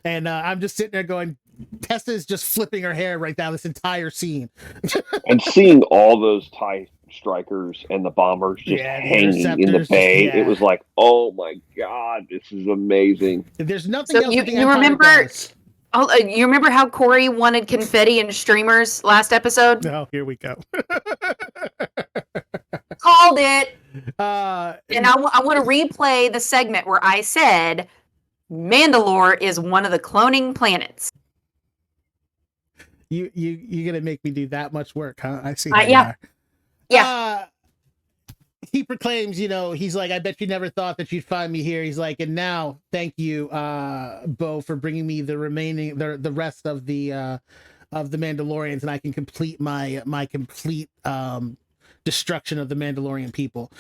And I'm just sitting there going, Tessa is just flipping her hair right now this entire scene. And seeing all those TIE strikers and the bombers just hanging in the bay, it was like, oh my God, this is amazing. There's nothing else that the Empire remember, does. You remember how Corey wanted confetti and streamers last episode? No, here we go. Called it. And I want to replay the segment where I said Mandalore is one of the cloning planets. You're gonna make me do that much work, huh? I see. Yeah. He proclaims, he's like, I bet you never thought that you'd find me here. He's like, and now, thank you, Bo, for bringing me the rest of the Mandalorians, and I can complete my complete destruction of the Mandalorian people.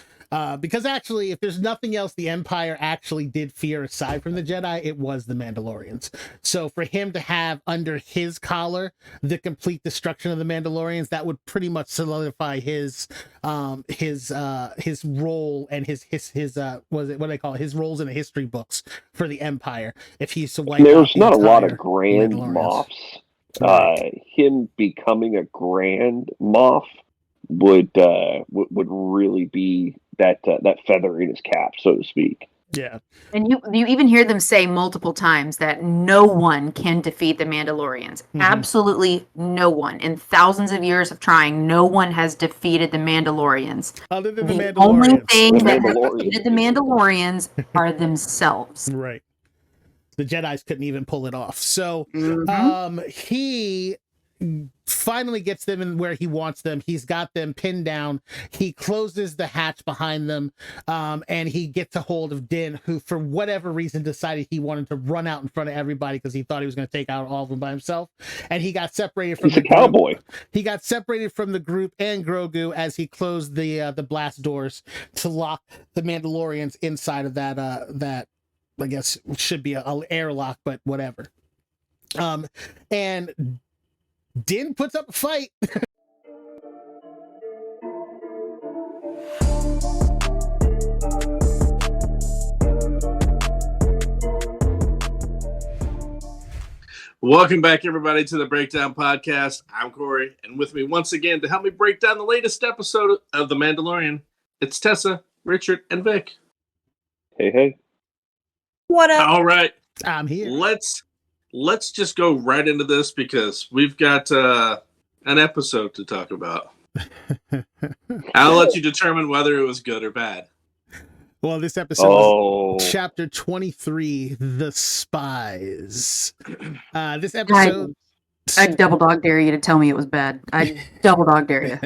Because actually, if there's nothing else the Empire actually did fear aside from the Jedi, it was the Mandalorians. So for him to have under his collar the complete destruction of the Mandalorians, that would pretty much solidify his role and his what do they call it? His roles in the history books for the Empire. If he's to wipe there's out not a lot of Grand Moffs. Him becoming a Grand Moff would really be that feather in his cap, so to speak. Yeah. And you even hear them say multiple times that no one can defeat the Mandalorians. Mm-hmm. Absolutely no one. In thousands of years of trying, no one has defeated the Mandalorians. Other than the Mandalorians. Only thing that has defeated the Mandalorians are themselves. Right. The Jedis couldn't even pull it off. So he finally gets them in where he wants them. He's got them pinned down. He closes the hatch behind them, and he gets a hold of Din, who for whatever reason decided he wanted to run out in front of everybody because he thought he was going to take out all of them by himself. And he got separated from the cowboy. He got separated from the group and Grogu as he closed the blast doors to lock the Mandalorians inside of that I guess should be an airlock, but whatever. And Din puts up a fight. Welcome back, everybody, to the Breakdown Podcast. I'm Corey, and with me once again to help me break down the latest episode of The Mandalorian, it's Tessa, Richard, and Vic. Hey. What up? All right. I'm here. Let's just go right into this because we've got an episode to talk about. I'll let you determine whether it was good or bad. Well, this episode is chapter 23, The Spies. This episode... I double dog dare you to tell me it was bad. I double dog dare you.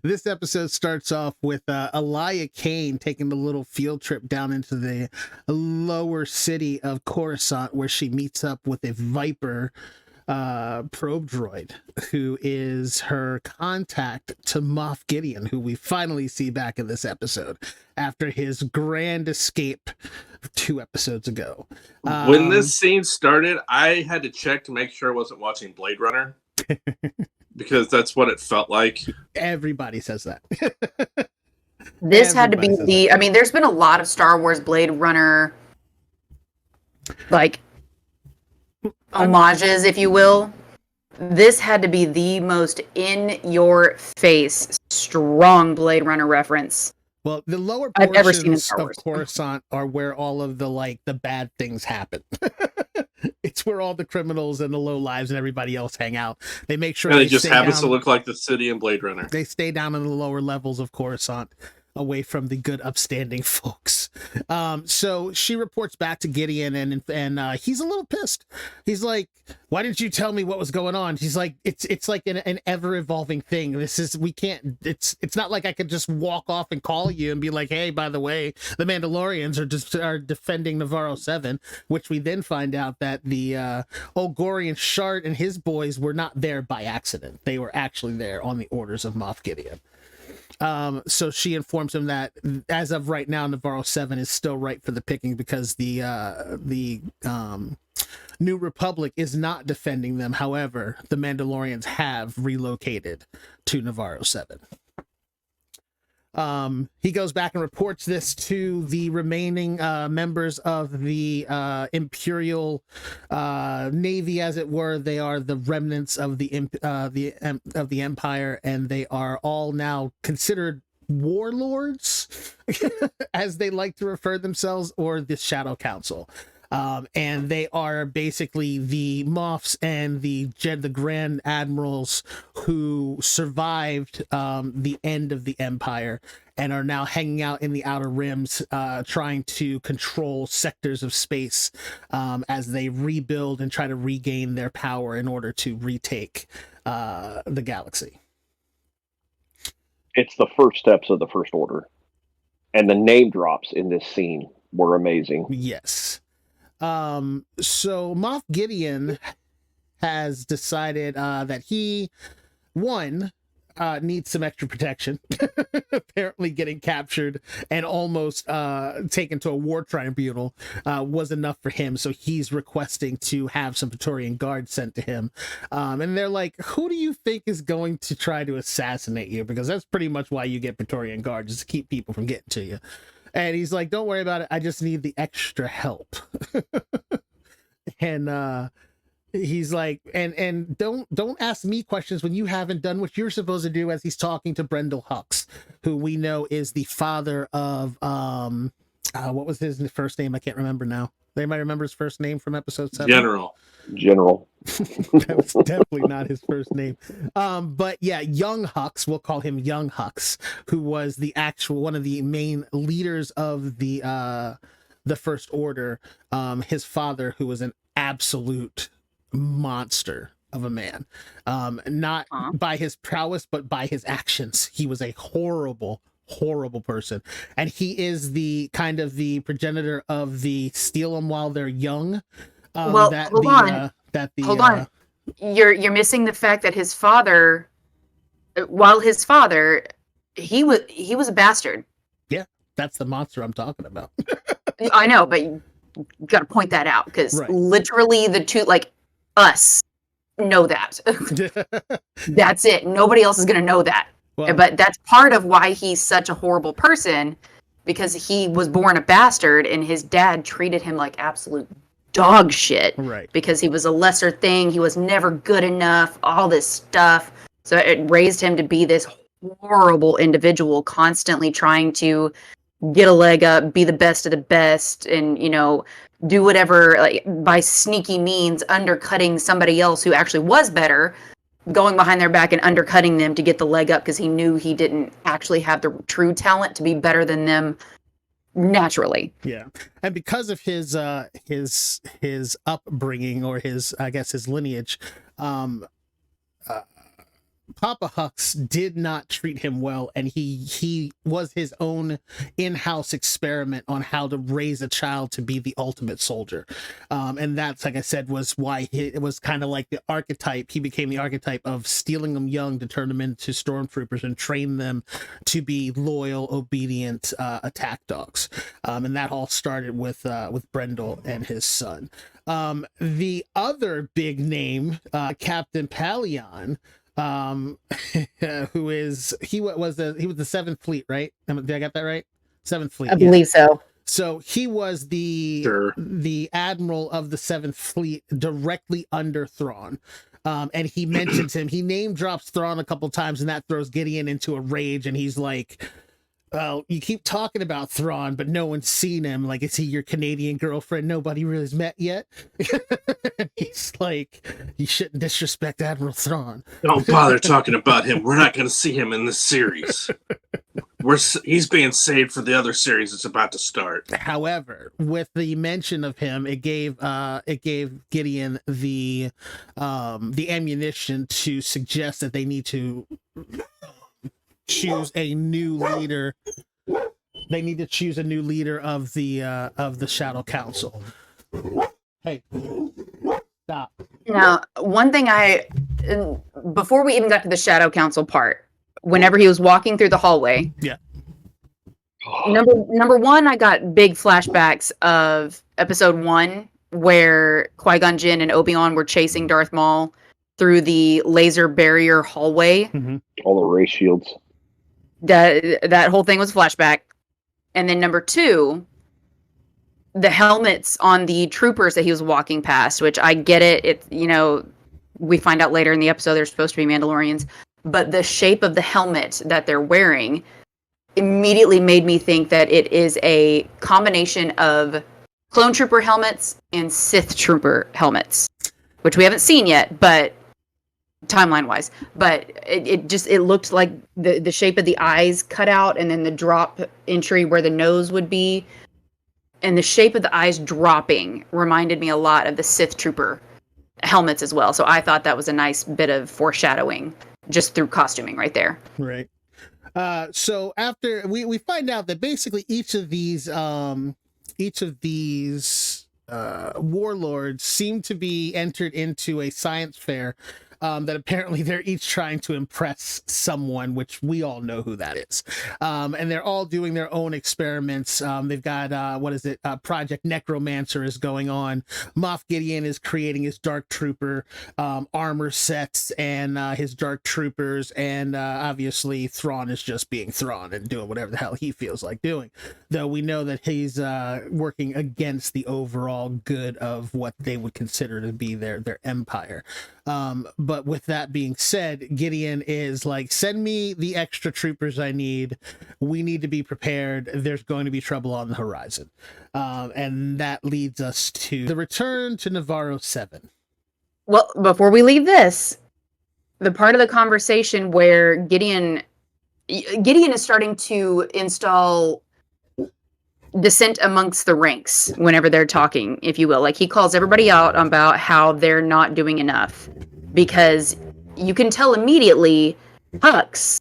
This episode starts off with Elia Kane taking a little field trip down into the lower city of Coruscant, where she meets up with a Viper probe droid, who is her contact to Moff Gideon, who we finally see back in this episode after his grand escape 2 episodes ago. When this scene started, I had to check to make sure I wasn't watching Blade Runner because that's what it felt like. Everybody says that. This had to be I mean, there's been a lot of Star Wars Blade Runner homages, if you will. This had to be the most in your face strong Blade Runner reference Well, the lower I've ever seen in portions Star of Wars. Coruscant are where all of the bad things happen. It's where all the criminals and the low lives and everybody else hang out. They make sure and it just happens down, to look like the city in Blade Runner. They stay down in the lower levels of Coruscant, away from the good upstanding folks. So she reports back to Gideon, and he's a little pissed. He's like, why didn't you tell me what was going on? She's like, it's like an ever evolving thing. It's not like I could just walk off and call you and be like, hey, by the way, the Mandalorians are defending Navarro 7, which we then find out that the Ogorian Shard and his boys were not there by accident. They were actually there on the orders of Moff Gideon. So she informs him that as of right now, Navarro 7 is still ripe for the picking because the New Republic is not defending them. However, the Mandalorians have relocated to Navarro 7. He goes back and reports this to the remaining members of the Imperial Navy, as it were. They are the remnants of the Empire, and they are all now considered warlords, as they like to refer themselves, or the Shadow Council. And they are basically the Moffs and the Grand Admirals who survived the end of the Empire and are now hanging out in the Outer Rims, trying to control sectors of space as they rebuild and try to regain their power in order to retake the galaxy. It's the first steps of the First Order. And the name drops in this scene were amazing. Yes. So Moff Gideon has decided that he, needs some extra protection. Apparently getting captured and almost taken to a war tribunal was enough for him, so he's requesting to have some Praetorian guards sent to him. And they're like, who do you think is going to try to assassinate you? Because that's pretty much why you get Praetorian guards, is to keep people from getting to you. And he's like, don't worry about it. I just need the extra help. And he's like, and don't ask me questions when you haven't done what you're supposed to do, as he's talking to Brendel Hux, who we know is the father of, what was his first name? I can't remember now. Anybody remember his first name from episode 7? General. That was definitely not his first name. But yeah, Young Hux, we'll call him Young Hux, who was the actual one of the main leaders of the First Order. His father, who was an absolute monster of a man, not by his prowess, but by his actions. He was a horrible person, and he is the kind of the progenitor of the steal them while they're young. Hold on. You're missing the fact that his father, while his father, he was a bastard. Yeah, that's the monster I'm talking about. I know, but you got to point that out, because literally the two, like us, know that. That's it. Nobody else is going to know that. Well, but that's part of why he's such a horrible person, because he was born a bastard and his dad treated him like absolute dog shit, right? Because he was a lesser thing. He was never good enough, all this stuff. So it raised him to be this horrible individual, constantly trying to get a leg up, be the best of the best, and, you know, do whatever, like, by sneaky means, undercutting somebody else who actually was better, going behind their back and undercutting them to get the leg up, because he knew he didn't actually have the true talent to be better than them naturally. Yeah. And because of his upbringing, or his lineage, Papa Hux did not treat him well, and he was his own in-house experiment on how to raise a child to be the ultimate soldier. And that's, like I said, was why it was kind of like the archetype. He became the archetype of stealing them young to turn them into stormtroopers and train them to be loyal, obedient attack dogs. And that all started with Brendel and his son. The other big name, Captain Palion, who is he was the 7th Fleet, right? Did I get that right? 7th Fleet, I believe so. So he was the admiral of the 7th Fleet, directly under Thrawn. And he mentions him. He name drops Thrawn a couple times, and that throws Gideon into a rage. And he's like, well, you keep talking about Thrawn, but no one's seen him. Like, is he your Canadian girlfriend nobody really has met yet? He's like, you shouldn't disrespect Admiral Thrawn. Don't bother talking about him. We're not going to see him in this series. He's being saved for the other series that's about to start. However, with the mention of him, it gave Gideon the ammunition to suggest that they need to choose a new leader. They need to choose a new leader of the Shadow Council. Hey, stop. Now, one thing before we even got to the Shadow Council part, whenever he was walking through the hallway, yeah. Number one, I got big flashbacks of episode 1, where Qui-Gon Jinn and Obi-Wan were chasing Darth Maul through the laser barrier hallway. Mm-hmm. All the ray shields. that whole thing was flashback. And then number 2, the helmets on the troopers that he was walking past, which I get it. It's, we find out later in the episode they're supposed to be Mandalorians, but the shape of the helmet that they're wearing immediately made me think that it is a combination of clone trooper helmets and Sith trooper helmets, which we haven't seen yet, but timeline wise, but it looked like the shape of the eyes cut out, and then the drop entry where the nose would be, and the shape of the eyes dropping reminded me a lot of the Sith trooper helmets as well. So I thought that was a nice bit of foreshadowing just through costuming right there. Right. So after we find out that basically each of these warlords seem to be entered into a science fair that apparently they're each trying to impress someone, which we all know who that is. And they're all doing their own experiments. They've got, Project Necromancer is going on. Moff Gideon is creating his Dark Trooper armor sets and his Dark Troopers. And obviously Thrawn is just being Thrawn and doing whatever the hell he feels like doing. Though we know that he's working against the overall good of what they would consider to be their empire. But with that being said, Gideon is like, send me the extra troopers I need. We need to be prepared. There's going to be trouble on the horizon. And that leads us to the return to Navarro 7. Well, before we leave this, the part of the conversation where Gideon is starting to install dissent amongst the ranks whenever they're talking, if you will. Like, he calls everybody out about how they're not doing enough, because you can tell immediately Hux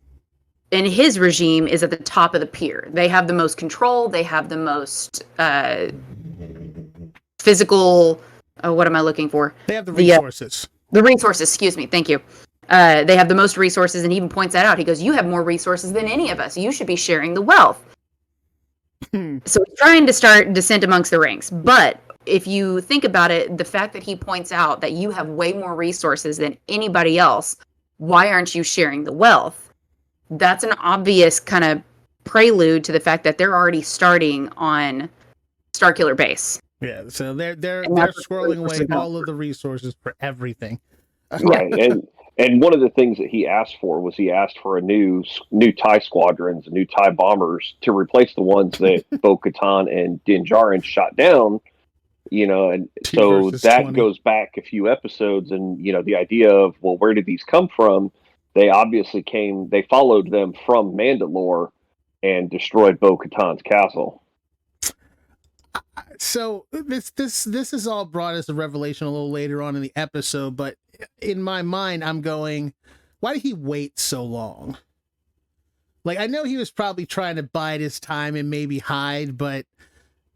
and his regime is at the top of the pier. They have the most control. They have the most physical. What am I looking for? They have the resources. The resources, excuse me. Thank you. They have the most resources, and he even points that out. He goes, you have more resources than any of us. You should be sharing the wealth. So he's trying to start dissent amongst the ranks. But if you think about it, the fact that he points out that you have way more resources than anybody else, why aren't you sharing the wealth? That's an obvious kind of prelude to the fact that they're already starting on Starkiller Base. Yeah, so they're squirreling away all of the resources for everything. Right, and one of the things that he asked for was he asked for a new TIE squadrons, new TIE bombers to replace the ones that Bo-Katan and Din Djarin shot down. And so that 20. goes back a few episodes, and the idea of, well, where did these come from? They obviously they followed them from Mandalore and destroyed Bo-Katan's castle. So this is all brought as a revelation a little later on in the episode, but in my mind, I'm going, why did he wait so long? Like, I know he was probably trying to bide his time and maybe hide, but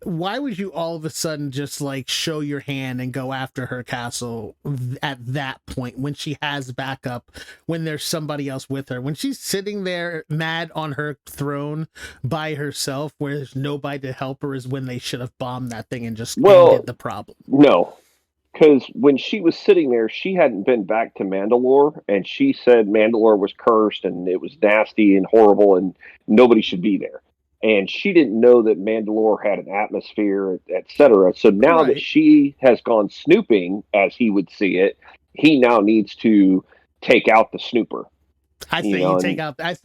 why would you all of a sudden just like show your hand and go after her castle at that point when she has backup, when there's somebody else with her, when she's sitting there mad on her throne by herself where there's nobody to help her, is when they should have bombed that thing and just ended the problem. No, because when she was sitting there, she hadn't been back to Mandalore, and she said Mandalore was cursed and it was nasty and horrible and nobody should be there. And she didn't know that Mandalore had an atmosphere, etc. So now that she has gone snooping, as he would see it, he now needs to take out the snooper. I say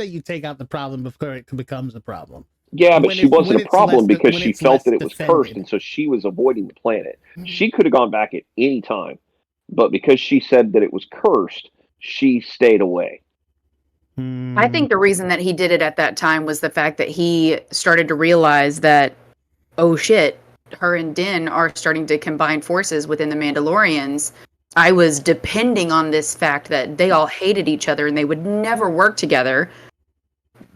you take out the problem before it becomes a problem. Yeah, but she wasn't a problem because she felt that it was cursed, and so she was avoiding the planet. Mm-hmm. She could have gone back at any time, but because she said that it was cursed, she stayed away. I think the reason that he did it at that time was the fact that he started to realize that, oh shit, her and Din are starting to combine forces within the Mandalorians. I was depending on this fact that they all hated each other and they would never work together.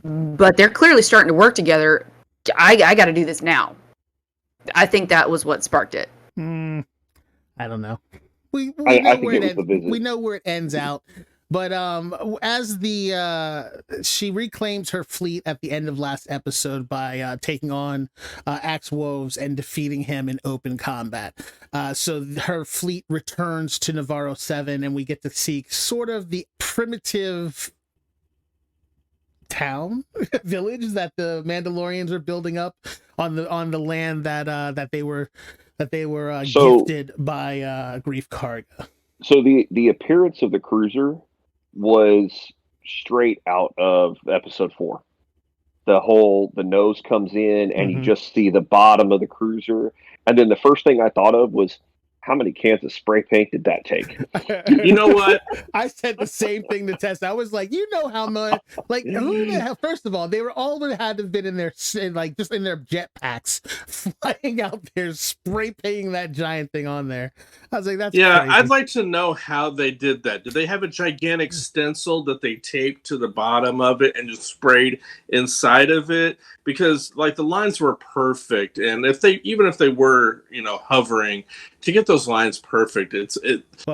But they're clearly starting to work together. I got to do this now. I think that was what sparked it. I don't know. We know where it ends out. But as she reclaims her fleet at the end of last episode by taking on Axe Woves and defeating him in open combat. So her fleet returns to Navarro 7, and we get to see sort of the primitive town village that the Mandalorians are building up on the land that they were gifted by Grief Karga. So the appearance of the cruiser was straight out of episode 4. The nose comes in and you just see the bottom of the cruiser, and then the first thing I thought of was, how many cans of spray paint did that take? You know what? I said the same thing to Tessa. I was like, you know how much, like, who the hell? First of all, they were all that had to have been in their, like, just in their jetpacks, flying out there, spray painting that giant thing on there. I was like, that's crazy. I'd like to know how they did that. Did they have a gigantic stencil that they taped to the bottom of it and just sprayed inside of it? Because, like, the lines were perfect, and even if they were, hovering, to get those lines perfect, it's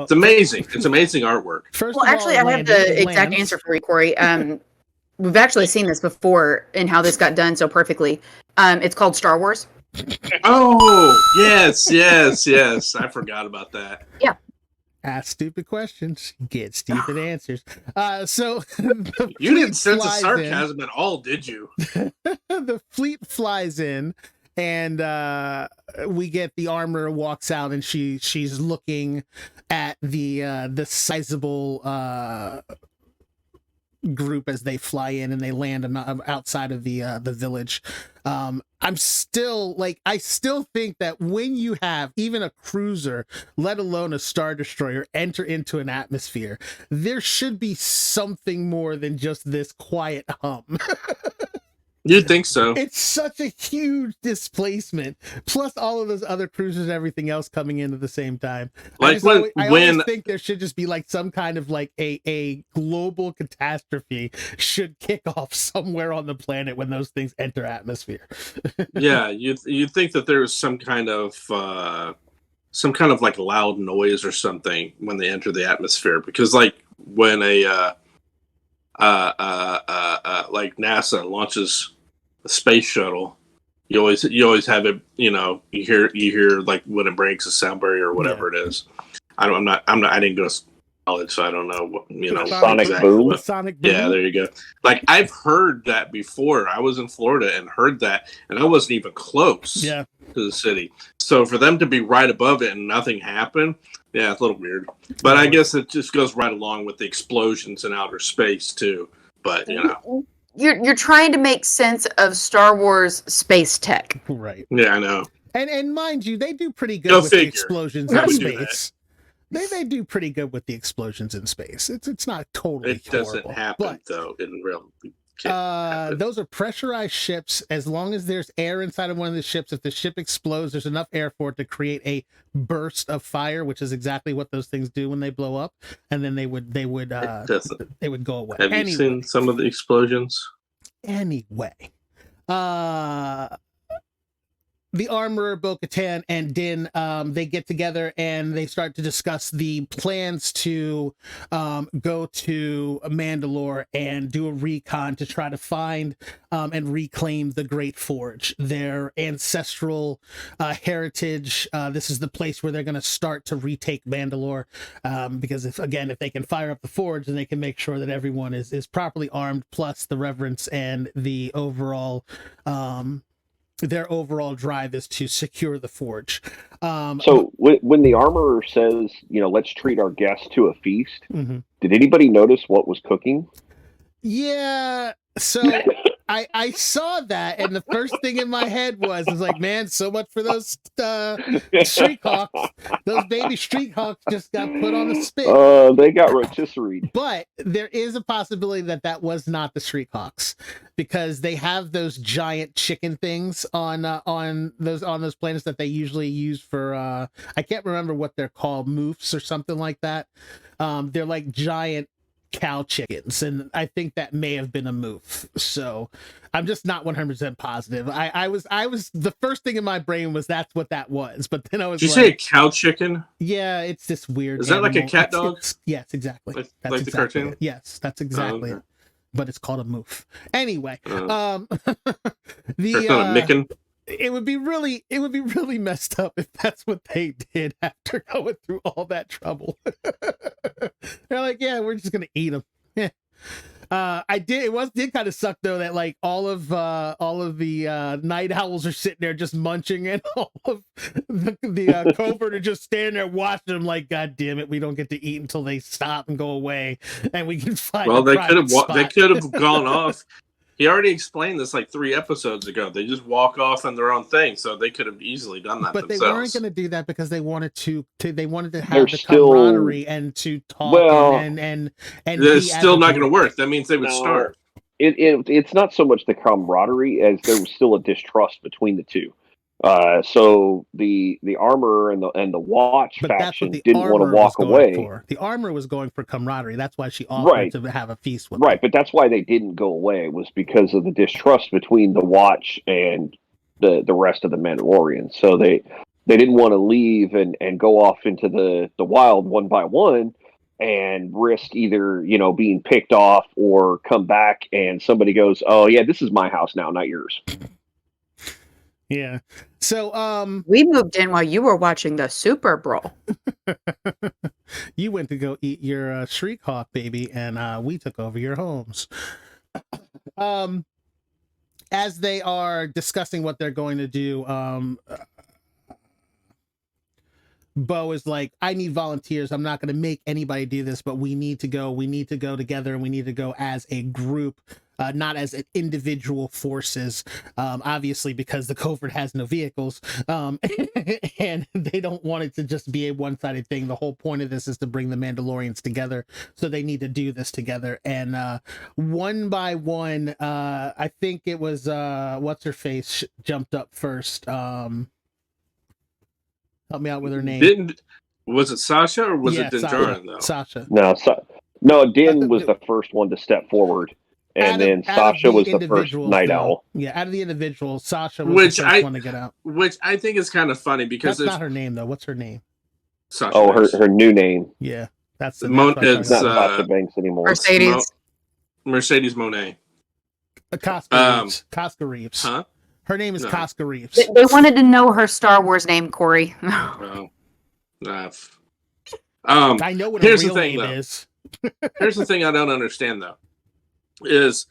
amazing. It's amazing artwork. I have the exact answer for you, Corey. We've actually seen this before in how this got done so perfectly. It's called Star Wars. Oh, yes. I forgot about that. Yeah. Ask stupid questions, get stupid answers. So you didn't sense the sarcasm at all, did you? The fleet flies in, and we get the armorer walks out, and she's looking at the sizable group as they fly in and they land outside of the village. I still think that when you have even a cruiser, let alone a Star Destroyer, enter into an atmosphere, there should be something more than just this quiet hum. You'd think so. It's such a huge displacement, plus all of those other cruisers and everything else coming in at the same time. Like I always think there should just be like some kind of like a global catastrophe should kick off somewhere on the planet when those things enter atmosphere. Yeah, you'd think that there's some kind of like loud noise or something when they enter the atmosphere, because like when like NASA launches a space shuttle, you always have it, you hear like when it breaks a sound barrier or whatever it is. I didn't go to college, so I don't know what, sonic boom. Sonic boom. Yeah, there you go. Like, I've heard that before. I was in Florida and heard that, and I wasn't even close to the city. So for them to be right above it and nothing happened, yeah, it's a little weird. But I guess it just goes right along with the explosions in outer space too. But you're trying to make sense of Star Wars space tech, right? Yeah, I know. And mind you, they do pretty good with the explosions in space. They do pretty good with the explosions in space. It's not totally. It doesn't happen though in real. Those are pressurized ships. As long as there's air inside of one of the ships, if the ship explodes, there's enough air for it to create a burst of fire, which is exactly what those things do when they blow up. And then they would go away. Have you seen some of the explosions? Anyway, the armorer, Bo-Katan, and Din, they get together and they start to discuss the plans to go to Mandalore and do a recon to try to find and reclaim the Great Forge, their ancestral heritage. This is the place where they're going to start to retake Mandalore, because if they can fire up the forge, then they can make sure that everyone is properly armed, plus the reverence and the overall their overall drive is to secure the forge. So when the armorer says, let's treat our guests to a feast, did anybody notice what was cooking? Yeah. So I saw that, and the first thing in my head was like, man, so much for those street hawks. Those baby street hawks just got put on the spit. They got rotisserie. But there is a possibility that was not the street hawks, because they have those giant chicken things on those planets that they usually use for I can't remember what they're called, moofs or something like that. They're like giant cow chickens, and I think that may have been a move. So I'm just not 100% positive. I was the first thing in my brain was that's what that was, but then I was. Did you say a cow chicken? Yeah, it's this weird. Is that like a cat dog? Yes, exactly. Like exactly the cartoon? it. Yes, that's exactly it. But it's called a moof. Anyway, Micken. It would be really messed up if that's what they did after going through all that trouble. They're like, yeah, we're just gonna eat them. Yeah. Did kind of suck though that like all of the night owls are sitting there just munching, and all of the covert are just standing there watching them like, God damn it, we don't get to eat until they stop and go away, and we can find. Well, they could have gone off. He already explained this like 3 episodes ago. They just walk off on their own thing, so they could have easily done that. But themselves. They weren't going to do that because they wanted to have They're the still, camaraderie and to talk. Well, and it's still not going to work. That means they would starve. It's not so much the camaraderie as there was still a distrust between the two. So the armor and the watch faction didn't want to walk away. The armor was going for camaraderie. That's why she offered to have a feast with them. Right, but that's why they didn't go away, was because of the distrust between the watch and the rest of the Mandalorians. So they didn't want to leave and go off into the wild one by one and risk either, being picked off or come back and somebody goes, oh yeah, this is my house now, not yours. Yeah. So we moved in while you were watching the Super Bowl. You went to go eat your Shriek Hawk, baby, and we took over your homes. As they are discussing what they're going to do, Bo is like, I need volunteers. I'm not going to make anybody do this, but we need to go. We need to go together, and we need to go as a group. Not as individual forces, obviously, because the covert has no vehicles, and they don't want it to just be a one-sided thing. The whole point of this is to bring the Mandalorians together, so they need to do this together. And one by one, I think it was what's her face jumped up first. Help me out with her name. Was it Sasha or was it Din Djarin, though? Sasha. No, Din was the first one to step forward. And then Sasha was the first night owl. Yeah, out of the individual, Sasha was the first one to get out. Which I think is kind of funny because that's not her name though. What's her name? Sasha her new name. Yeah, it's not Sasha Banks anymore. Mercedes Monet. Casca Reeves. Huh? Her name is Casca Reeves. They wanted to know her Star Wars name, Corey. I know what her real name is. Here's the thing I don't understand though. Is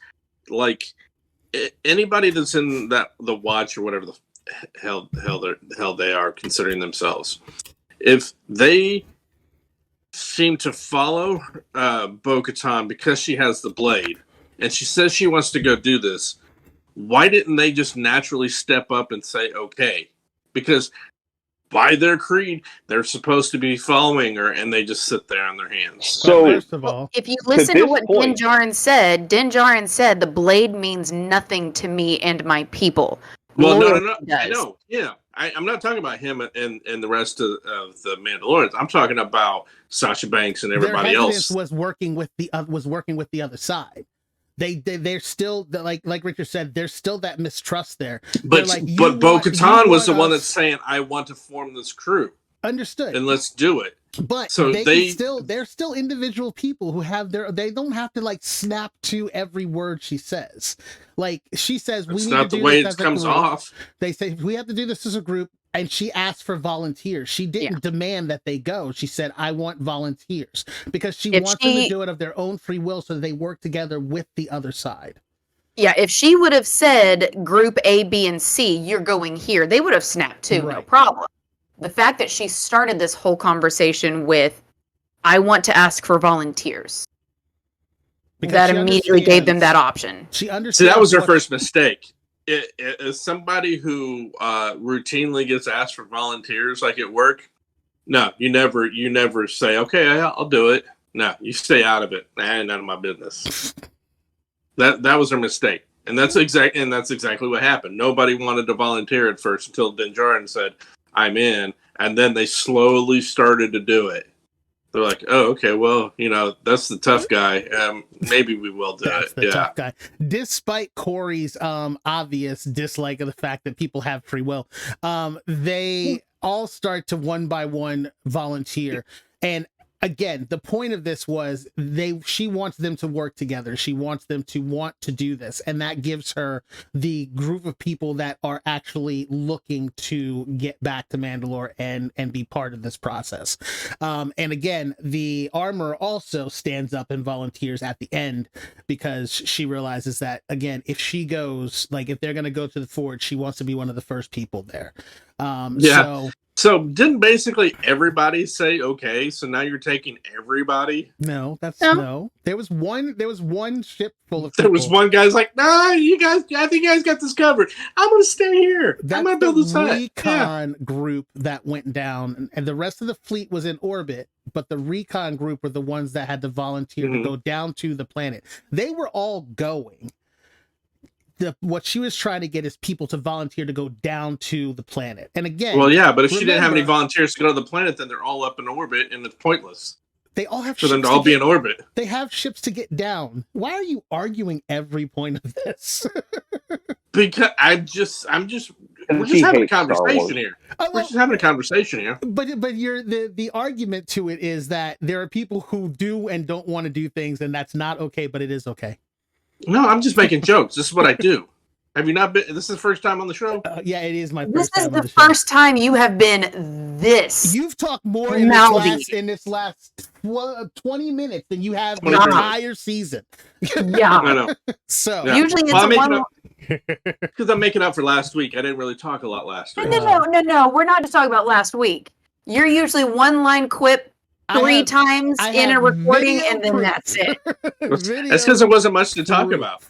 like anybody that's in the watch or whatever the hell they are considering themselves, if they seem to follow Bo-Katan because she has the blade and she says she wants to go do this, why didn't they just naturally step up and say okay? Because by their creed, they're supposed to be following her, and they just sit there on their hands. So, first of all, if you listen to what Din Djarin said, the blade means nothing to me and my people. Well, no. I know. Yeah, I'm not talking about him and the rest of the Mandalorians. I'm talking about Sasha Banks and everybody else. Was working with the other side. They're still like Richard said, there's still that mistrust there. But Bo-Katan was the one that's saying, I want to form this crew. Understood. And let's do it. But so they're still individual people who have they don't have to like snap to every word she says. Like she says, we need to do this. It's not the way it comes off. They say we have to do this as a group. And she asked for volunteers. She didn't demand that they go. She said, I want volunteers. Because she wants them to do it of their own free will so that they work together with the other side. Yeah, if she would have said group A, B, and C, you're going here, they would have snapped too, no problem. The fact that she started this whole conversation with, I want to ask for volunteers. Because that immediately gave them that option. She understands. See, that was her first mistake. As somebody who routinely gets asked for volunteers, like at work, no, you never say, okay, I'll do it. No, you stay out of it. None of my business. That was her mistake, and that's exactly what happened. Nobody wanted to volunteer at first until Din Djarin said, "I'm in," and then they slowly started to do it. They're like, oh, okay, well, that's the tough guy. Maybe we will do it. The tough guy. Despite Corey's obvious dislike of the fact that people have free will, they all start to one by one volunteer. And again, the point of this was she wants them to work together. She wants them to want to do this. And that gives her the group of people that are actually looking to get back to Mandalore and be part of this process. And again, the armor also stands up and volunteers at the end because she realizes that, again, if she goes, like, if they're going to go to the Forge, she wants to be one of the first people there. So didn't basically everybody say okay? So now you're taking everybody? No. There was one ship full of people. There was one guy's like, nah, you guys, I think you guys got this covered. I'm gonna stay here. I'm gonna build this hut. Recon group that went down, and the rest of the fleet was in orbit, but the recon group were the ones that had to volunteer to go down to the planet. They were all going. What she was trying to get is people to volunteer to go down to the planet. And again, well, yeah, but if she didn't have any volunteers to go to the planet, then they're all up in orbit, and it's pointless. They all have for them to all be in orbit. They have ships to get down. Why are you arguing every point of this? Because we're just having a conversation here. We're just having a conversation here. But the argument to it is that there are people who do and don't want to do things, and that's not okay, but it is okay. No, I'm just making jokes. This is what I do. Have you not been? This is the first time on the show? Yeah, it is my first time on the show. This is the first time you have been this. You've talked more in this last 20 minutes than you have the entire season. Yeah. I know. So usually it's because I'm making up for last week. I didn't really talk a lot last week. No. We're not just talking about last week. You're usually one line quip three times in a recording, and then that's it. That's because there wasn't much to talk about.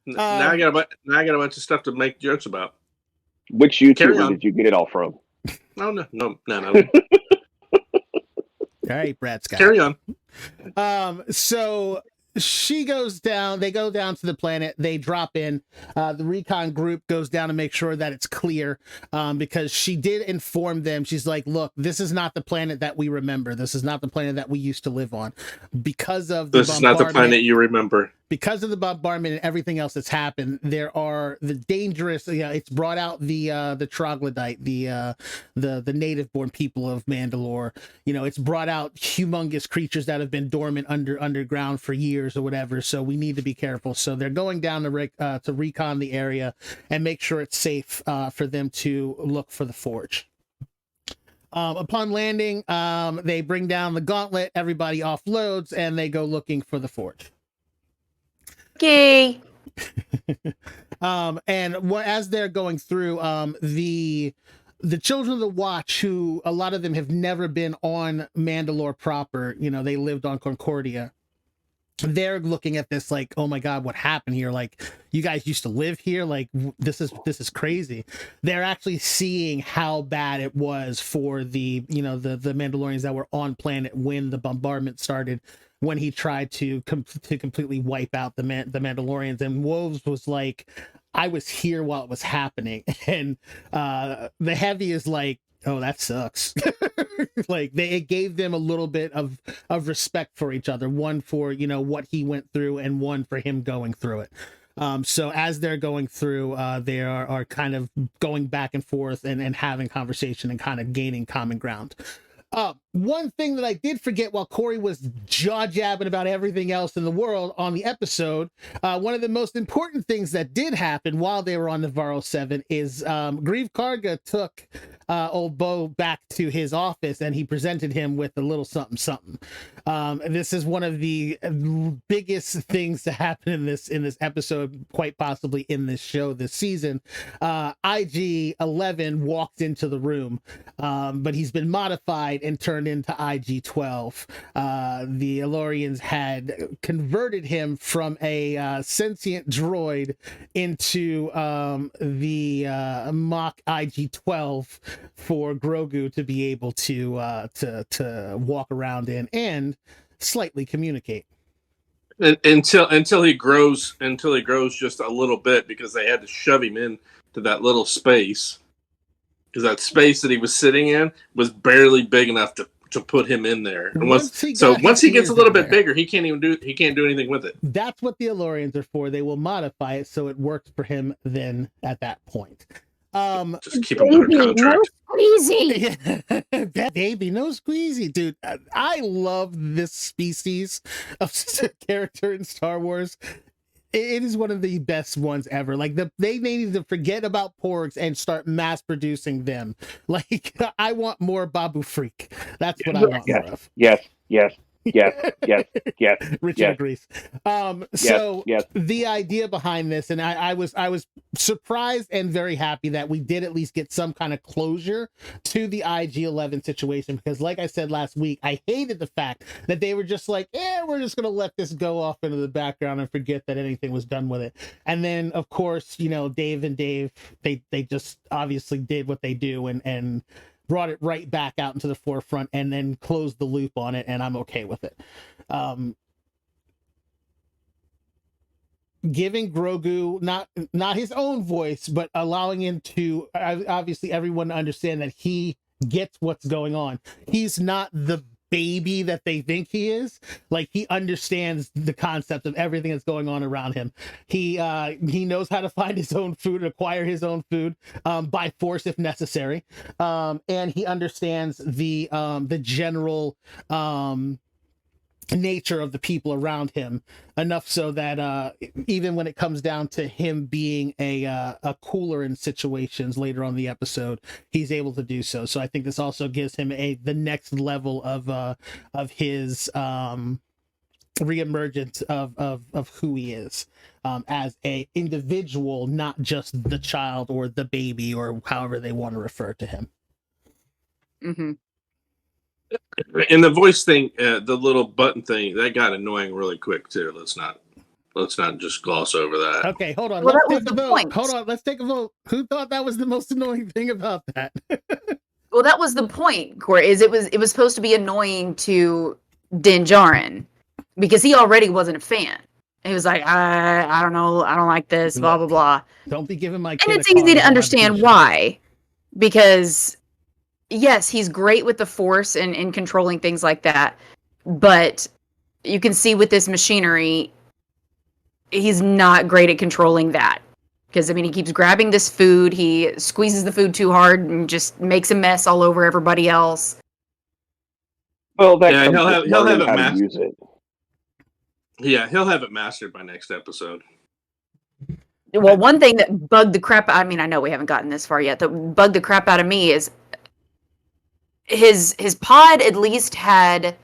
Now I got a bunch of stuff to make jokes about. Which YouTuber did you get it all from? No. All right, Brad Scott. Carry on. So she goes down. They go down to the planet. They drop in. The recon group goes down to make sure that it's clear, because she did inform them. She's like, "Look, this is not the planet that we remember. This is not the planet that we used to live on, because of the this is not the planet you remember." Because of the bombardment and everything else that's happened, there are the dangerous. It's brought out the troglodyte, the native-born people of Mandalore. It's brought out humongous creatures that have been dormant underground for years or whatever. So we need to be careful. So they're going down to recon the area and make sure it's safe for them to look for the Forge. Upon landing, they bring down the gauntlet. Everybody offloads and they go looking for the Forge. Okay. As they're going through, the children of the Watch, who a lot of them have never been on Mandalore proper, they lived on Concordia. They're looking at this like, oh my God, what happened here? Like, you guys used to live here. Like, this is crazy. They're actually seeing how bad it was for the Mandalorians that were on planet when the bombardment started, when he tried to completely wipe out the Mandalorians. And Wolves was like, I was here while it was happening. And the Heavy is like, oh, that sucks. Like, it gave them a little bit of respect for each other. One for, what he went through, and one for him going through it. So as they're going through, they are kind of going back and forth and having conversation and kind of gaining common ground. One thing that I did forget while Corey was jaw-jabbing about everything else in the world on the episode, one of the most important things that did happen while they were on Navarro 7 is Grieve Karga took old Bo back to his office and he presented him with a little something. This is one of the biggest things to happen in this episode, quite possibly in this show this season. IG-11 walked into the room, but he's been modified and turned into IG-12. The Elorians had converted him from a sentient droid into the mock IG-12 for Grogu to be able to walk around in and slightly communicate. Until he grows just a little bit, because they had to shove him in to that little space. Because that space that he was sitting in was barely big enough to put him in there. And once he gets a little bit bigger, he can't do anything with it. That's what the Elorians are for. They will modify it so it works for him then at that point. Just keep him under contract. Squeezy. That baby, no squeezy, dude. I love this species of character in Star Wars. It is one of the best ones ever. Like they need to forget about porgs and start mass producing them. Like I want more Babu Freak. That's what I want more of. Yes. Richard agrees. So the idea behind this, and I was surprised and very happy that we did at least get some kind of closure to the IG-11 situation, because like I said last week, I hated the fact that they were just like, we're just gonna let this go off into the background and forget that anything was done with it. And then of course, Dave, they just obviously did what they do and brought it right back out into the forefront and then closed the loop on it, and I'm okay with it. Giving Grogu not his own voice, but allowing him to obviously everyone to understand that he gets what's going on. He's not the baby that they think he is. Like, he understands the concept of everything that's going on around him. He knows how to find his own food and acquire his own food by force if necessary, and he understands the general nature of the people around him enough so that even when it comes down to him being a cooler in situations later on in the episode, he's able to do so. So I think this also gives him the next level of his reemergence of who he is as a individual, not just the child or the baby or however they want to refer to him. Mm-hmm. And the voice thing, the little button thing, that got annoying really quick too. Let's not just gloss over that. Okay, hold on. Well, let's that take was a the vote. point. Hold on, let's take a vote. Who thought that was the most annoying thing about that? Well, that was the point, Corey. It was supposed to be annoying to Din Djarin because he already wasn't a fan. He was like, I don't know, I don't like this, blah blah blah. Don't be giving my kid. And it's easy to understand why, because yes, he's great with the Force and controlling things like that, but you can see with this machinery, he's not great at controlling that. Because, I mean, he keeps grabbing this food, he squeezes the food too hard and just makes a mess all over everybody else. Well, that he'll have it how mastered. to use it. Yeah, he'll have it mastered by next episode. Well, one thing that bugged the crap, I mean, I know we haven't gotten this far yet, that bugged the crap out of me is his pod at least had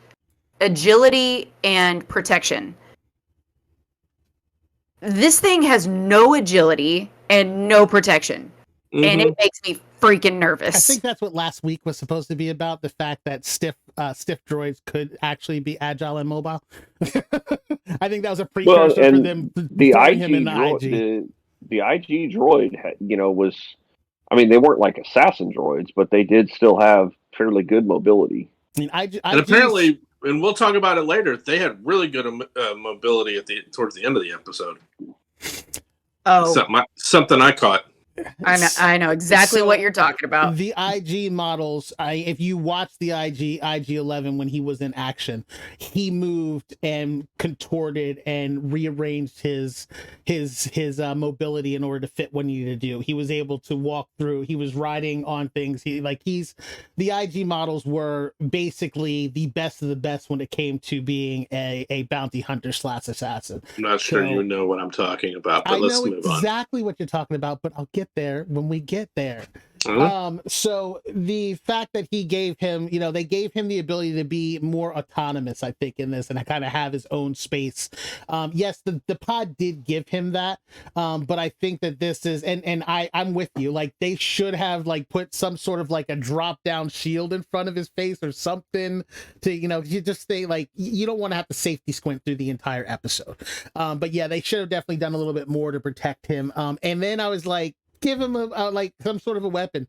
agility and protection. This thing has no agility and no protection. Mm-hmm. And it makes me freaking nervous. I think that's what last week was supposed to be about, the fact that stiff droids could actually be agile and mobile. I think that was a precursor for them throwing him in the IG. The IG droid, was, I mean, they weren't like assassin droids, but they did still have fairly good mobility. I mean, and apparently, and we'll talk about it later, they had really good mobility towards the end of the episode. Oh, something I caught. I know exactly what you're talking about. The IG models, if you watch the IG-11 when he was in action, he moved and contorted and rearranged his mobility in order to fit what he needed to do. He was able to walk through. He was riding on things. The IG models were basically the best of the best when it came to being a bounty hunter / assassin. I'm not sure you know what I'm talking about, but let's move on. I know exactly what you're talking about, but I'll get there when we get there. So the fact that he gave him, they gave him the ability to be more autonomous, I think, in this, and kind of have his own space. Yes, the pod did give him that, but I think that this is, and I'm with you, like, they should have put some sort of a drop down shield in front of his face or something to, you just stay you don't want to have to safety squint through the entire episode. But yeah, they should have definitely done a little bit more to protect him. And then I was like, give him some sort of a weapon,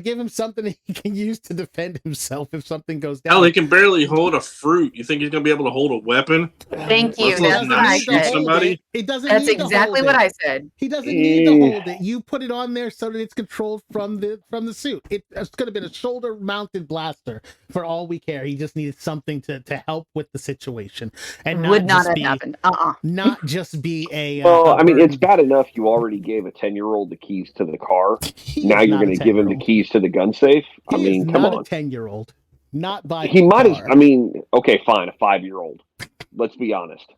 give him something that he can use to defend himself if something goes down. Hell, he can barely hold a fruit. You think he's gonna be able to hold a weapon? Thank you. That's what I said. Somebody? It doesn't. That's need exactly to hold what it. I said. He doesn't need to hold it. You put it on there so that it's controlled from the suit. It could have been a shoulder mounted blaster for all we care. He just needed something to help with the situation, and would not have happened. Not just be a. Well, I mean, it's bad enough you already gave a 10-year-old the keys keys to the car. He Now is you're not going a to give him the 10-year-old. keys to the gun safe? I He mean, is come not on. a 10-year-old. Not by He might far. have. I mean, okay, fine, a 5-year-old. Let's be honest.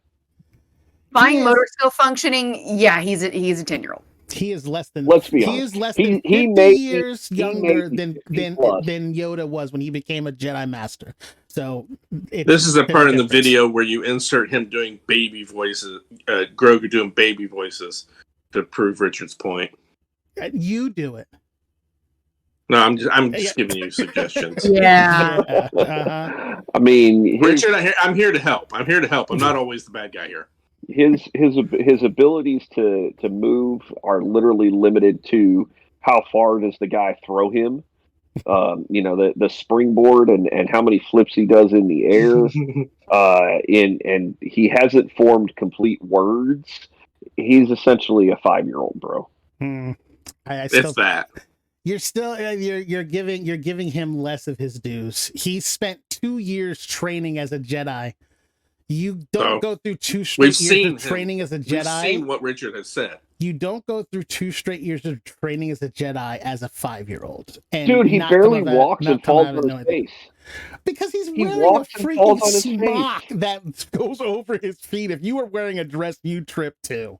Fine motor skill functioning, yeah, he's a 10-year-old. He is less than. Let's be he honest. is less than 50 years younger than 50 plus. Yoda was when he became a Jedi Master. So this is the part in the video where you insert him doing baby voices, Grogu doing baby voices to prove Richard's point. You do it. No, I'm just giving you suggestions. Yeah. Uh-huh. I mean, Richard, I'm here to help. I'm here to help. I'm not always the bad guy here. His abilities to move are literally limited to how far does the guy throw him. The springboard and how many flips he does in the air. And he hasn't formed complete words. He's essentially a 5-year-old, bro. It's that. You're still you're giving him less of his dues. He spent 2 years training as a Jedi. You don't go through 2 straight years of training as a Jedi. We've seen what Richard has said. You don't go through 2 straight years of training as a Jedi as a 5-year-old. Dude, he barely walks and falls on his face. Because he's wearing a freaking smock that goes over his feet. If you were wearing a dress, you'd trip too.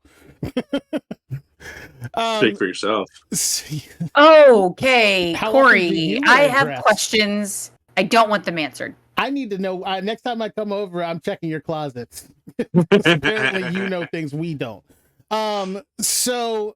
Speak for yourself. Okay, Corey, I have questions. I don't want them answered. I need to know. Next time I come over, I'm checking your closets. Apparently, you know things we don't. So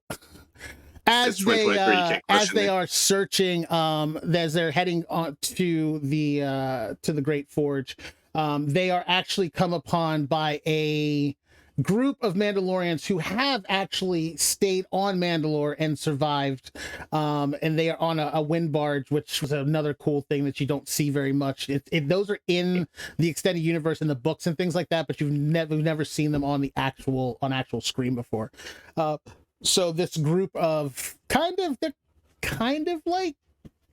as they are searching, as they're heading on to the Great Forge, they are actually come upon by a group of Mandalorians who have actually stayed on Mandalore and survived, and they are on a wind barge, which was another cool thing that you don't see very much. Those are in the extended universe in the books and things like that, but you've never seen them on the actual screen before. So this group of kind of like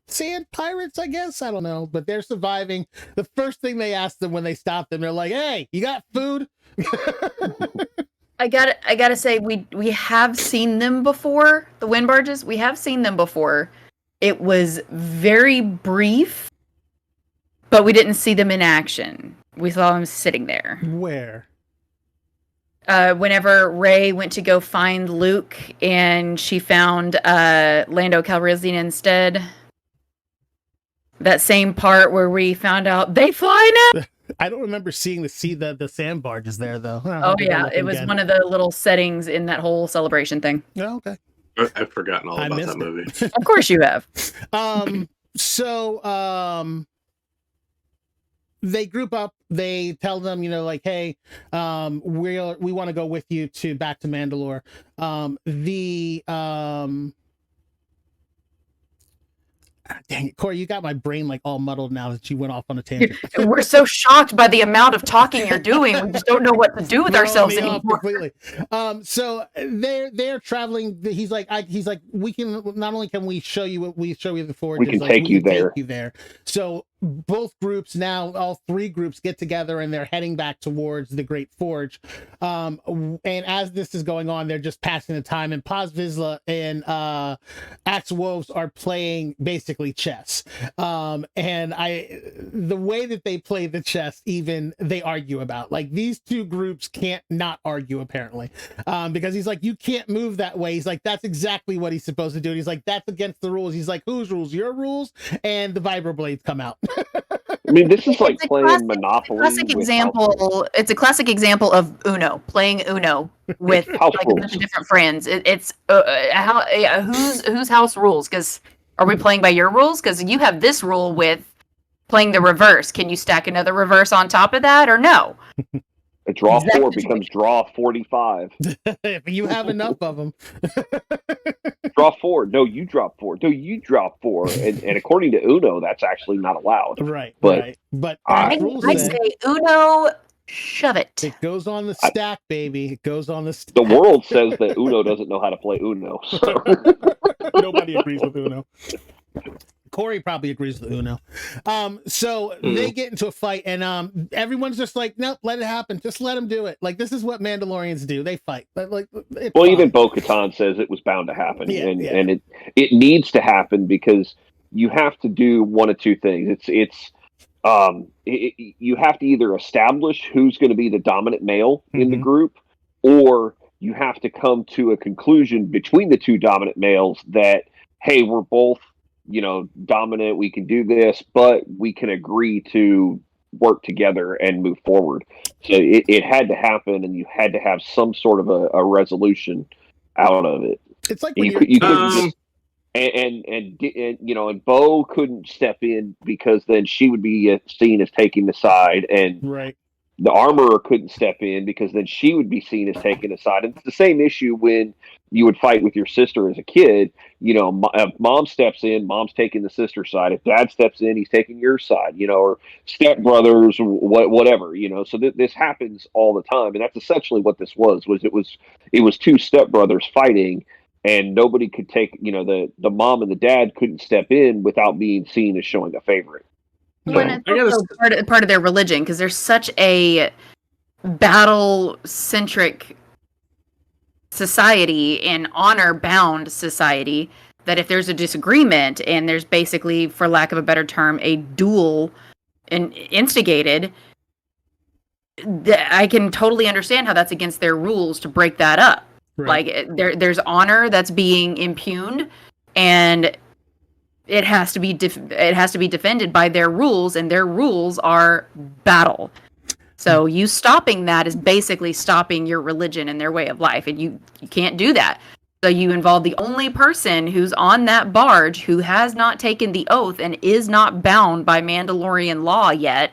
sand pirates, I guess. I don't know, but they're surviving. The first thing they ask them when they stop them, they're like, "Hey, you got food?" I gotta say, we have seen them before. The wind barges, we have seen them before. It was very brief, but we didn't see them in action. We saw them sitting there. Where? Whenever Rey went to go find Luke, and she found Lando Calrissian instead. That same part where we found out they fly now. I don't remember seeing the sand barges there though. Oh yeah, it was one of the little settings in that whole celebration thing. Oh, okay. I've forgotten all about that movie. Of course you have. They group up. They tell them, like, hey, we want to go with you back to Mandalore. Dang it, Corey, you got my brain like all muddled now that you went off on a tangent. We're so shocked by the amount of talking you're doing. We just don't know what to do with ourselves anymore. Completely. So they're traveling. He's like, we can not only can we show you what we show you the forge, we can take you there. So both groups now, all 3 groups get together and they're heading back towards the Great Forge. And as this is going on, they're just passing the time. And Paz Vizsla and Axe Woves are playing basically chess. And the way that they play the chess, even they argue about, like, these 2 groups can't not argue apparently, because he's like, you can't move that way. He's like, that's exactly what he's supposed to do. And he's like, that's against the rules. He's like, whose rules? Your rules? And the vibroblades come out. I mean, this is like playing Monopoly. It's a classic example of Uno, playing Uno with like a bunch of different friends. It's whose house rules? Because are we playing by your rules? Because you have this rule with playing the reverse. Can you stack another reverse on top of that, or no? A draw 4 becomes draw 45. If you have enough of them. Draw 4. No, you drop 4. No, you drop 4. And according to Uno, that's actually not allowed. Right. But right. But I say Uno, shove it. It goes on the stack, baby. It goes on the stack. The world says that Uno doesn't know how to play Uno. So. Nobody agrees with Uno. Corey probably agrees with Uno. So they get into a fight, and everyone's just like, nope, let it happen. Just let them do it. Like, this is what Mandalorians do. They fight. But, like, well, even Bo-Katan says it was bound to happen, and it needs to happen because you have to do one of two things. You have to either establish who's going to be the dominant male in the group, or you have to come to a conclusion between the two dominant males that, hey, we're both, dominant, we can do this, but we can agree to work together and move forward. So it had to happen, and you had to have some sort of a resolution out of it. It's like when you couldn't just, and Bo couldn't step in because then she would be seen as taking the side, and right. The armorer couldn't step in because then she would be seen as taking a side. And it's the same issue when you would fight with your sister as a kid. If mom steps in, mom's taking the sister's side. If dad steps in, he's taking your side, or stepbrothers, whatever, So this happens all the time. And that's essentially what this was it was two stepbrothers fighting, and nobody could take, the mom and the dad couldn't step in without being seen as showing a favorite. When it's also part of their religion, because there's such a battle-centric society and honor-bound society that if there's a disagreement and there's basically, for lack of a better term, a duel instigated, I can totally understand how that's against their rules to break that up. Right. Like there's honor that's being impugned, and it has to be defended by their rules, and their rules are battle. So you stopping that is basically stopping your religion and their way of life, and you can't do that. So you involve the only person who's on that barge who has not taken the oath and is not bound by Mandalorian law yet,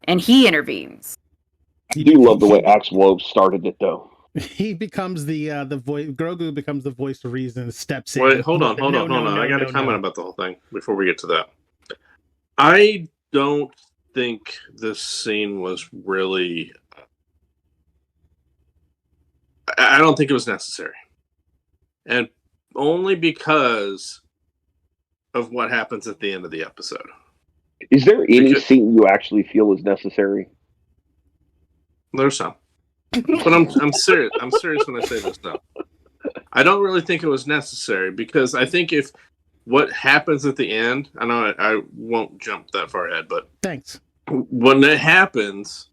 and he intervenes. I do love the way Axe Woe started it, though. He becomes the voice. Grogu becomes the voice of reason. Steps in. Wait, hold on. I got to comment about the whole thing before we get to that. I don't think this scene was really. I don't think it was necessary, and only because of what happens at the end of the episode. Is there any scene you actually feel is necessary? There's some. But I'm serious. I'm serious when I say this now. I don't really think it was necessary, because I think if what happens at the end, I know I won't jump that far ahead, but thanks. When it happens,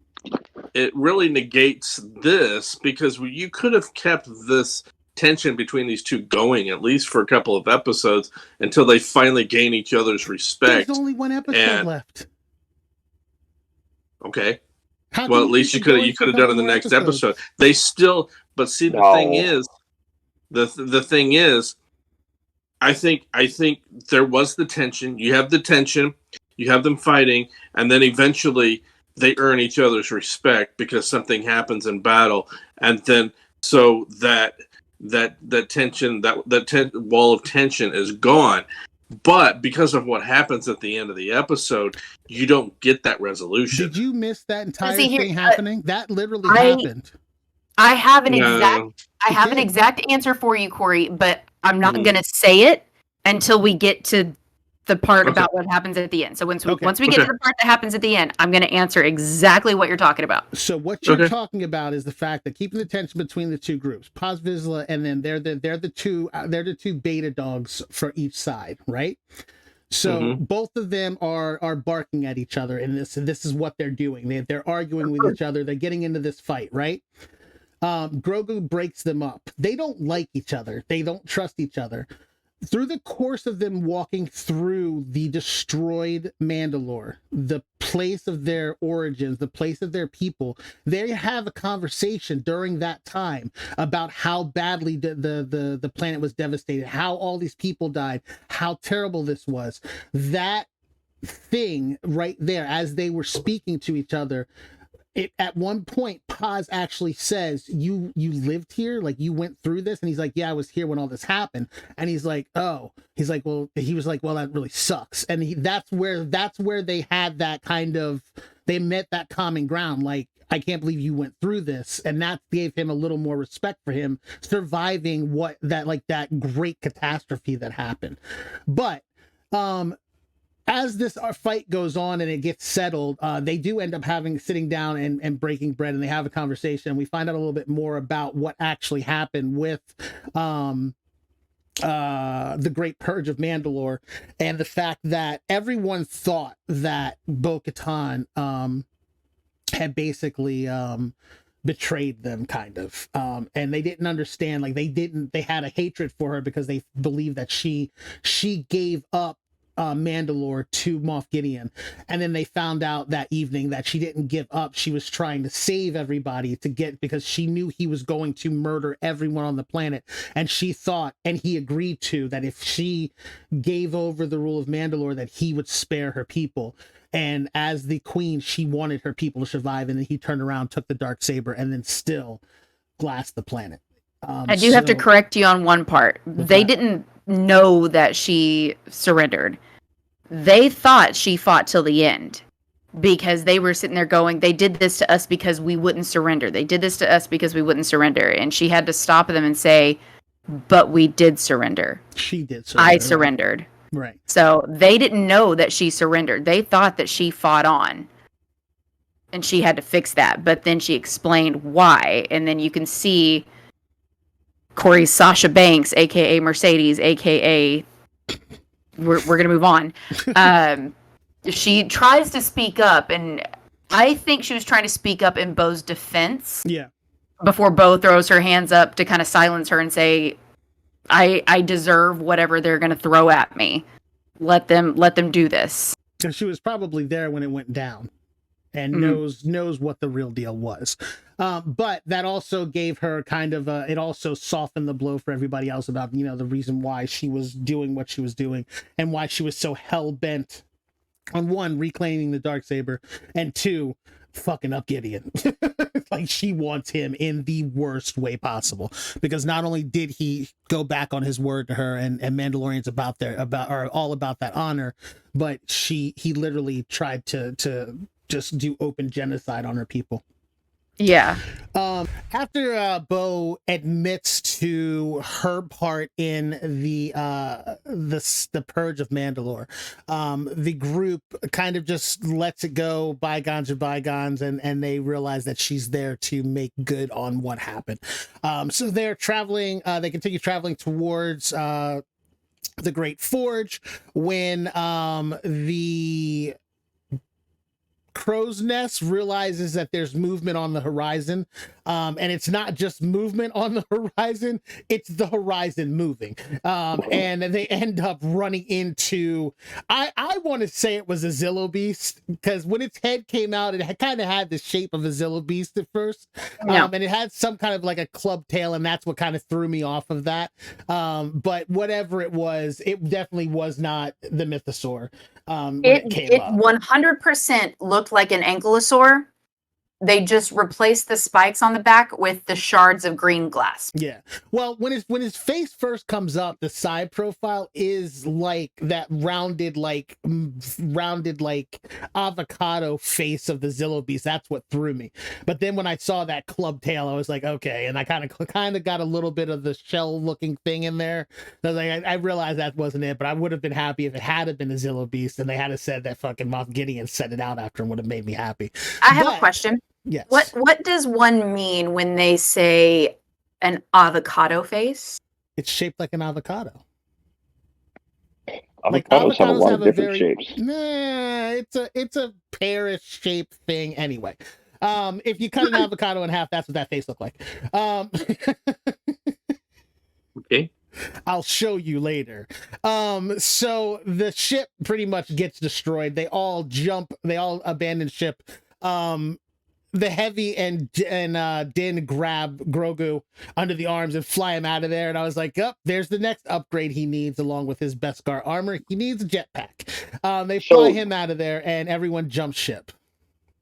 it really negates this, because you could have kept this tension between these two going at least for a couple of episodes until they finally gain each other's respect. There's only one episode left. Okay. Well, at least you could have done it in the next episode. They still, but see, the thing is, the thing is, I think there was the tension. You have the tension, you have them fighting, and then eventually they earn each other's respect because something happens in battle, and then so that tension, that wall of tension is gone. But because of what happens at the end of the episode, you don't get that resolution. Did you miss that entire thing happening? That literally happened. I have an exact answer for you, Corey, but I'm not going to say it until we get to the part about what happens at the end. So once we get to the part that happens at the end, I'm going to answer exactly what you're talking about. So what you're talking about is the fact that keeping the tension between the two groups, Paz Vizsla, and then they're the two beta dogs for each side, right? So both of them are barking at each other in this, and this is what they're doing. They're arguing with each other. They're getting into this fight, right? Grogu breaks them up. They don't like each other. They don't trust each other. Through the course of them walking through the destroyed Mandalore, the place of their origins, the place of their people, they have a conversation during that time about how badly the planet was devastated, how all these people died, how terrible this was. That thing right there, as they were speaking to each other, at one point, Paz actually says, you lived here? Like, you went through this? And he's like, yeah, I was here when all this happened. And he's like, oh. He's like, well, that really sucks. And that's where they had that kind of, they met that common ground. Like, I can't believe you went through this. And that gave him a little more respect for him surviving that great catastrophe that happened. But As this fight goes on and it gets settled, they do end up sitting down and breaking bread, and they have a conversation. And we find out a little bit more about what actually happened with the Great Purge of Mandalore, and the fact that everyone thought that Bo-Katan had basically betrayed them, kind of, and they didn't understand. Like they had a hatred for her because they believed that she gave up Mandalore to Moff Gideon, and then they found out that evening that she didn't give up. She was trying to save everybody because she knew he was going to murder everyone on the planet, and she thought, and he agreed to, that if she gave over the rule of Mandalore, that he would spare her people. And as the queen, she wanted her people to survive, and then he turned around, took the Darksaber, and then still glassed the planet. I do have to correct you on one part. They didn't know that she surrendered. They thought she fought till the end, because they were sitting there going, they did this to us because we wouldn't surrender. They did this to us because we wouldn't surrender. And she had to stop them and say, but we did surrender. She did surrender. I surrendered. Right. So they didn't know that she surrendered. They thought that she fought on. And she had to fix that. But then she explained why. And then you can see Corey's Sasha Banks, a.k.a. Mercedes, a.k.a. We're going to move on. She tries to speak up, and I think she was trying to speak up in Bo's defense. Yeah. Before Bo throws her hands up to kind of silence her and say, I deserve whatever they're going to throw at me. Let them do this. Because she was probably there when it went down, and knows what the real deal was. But that also gave her kind of it also softened the blow for everybody else about, the reason why she was doing what she was doing, and why she was so hell-bent on, one, reclaiming the Darksaber, and two, fucking up Gideon. Like, she wants him in the worst way possible, because not only did he go back on his word to her, and Mandalorians are all about that honor, but he literally tried to just do open genocide on her people. Yeah. After Bo admits to her part in the purge of Mandalore, the group kind of just lets it go. Bygones are bygones, and they realize that she's there to make good on what happened. So they're traveling. They continue traveling towards the Great Forge when the Crow's Nest realizes that there's movement on the horizon, and it's not just movement on the horizon, it's the horizon moving, and they end up running into, I want to say it was a Zillo Beast, because when its head came out, it kind of had the shape of a Zillo Beast at first, and it had some kind of like a club tail, and that's what kind of threw me off of that, but whatever it was, it definitely was not the Mythosaur. It 100% looked like an ankylosaur. They just replaced the spikes on the back with the shards of green glass. Yeah. Well, when his face first comes up, the side profile is like that rounded avocado face of the Zillo Beast. That's what threw me. But then when I saw that club tail, I was like, okay. And I kind of got a little bit of the shell looking thing in there. I was like, I realized that wasn't it, but I would have been happy if it had been a Zillo Beast and they had said that fucking Moff Gideon set it out after, and would have made me happy. I have a question. Yes. What does one mean when they say an avocado face? It's shaped like an avocado. Avocados have a lot of different shapes. Nah, it's a pearish shaped thing anyway. If you cut an avocado in half, that's what that face looked like. Okay. I'll show you later. So the ship pretty much gets destroyed. They all abandon ship. The Heavy and Din grab Grogu under the arms and fly him out of there. And I was like, there's the next upgrade he needs, along with his Beskar armor. He needs a jetpack. They fly him out of there, and everyone jumps ship.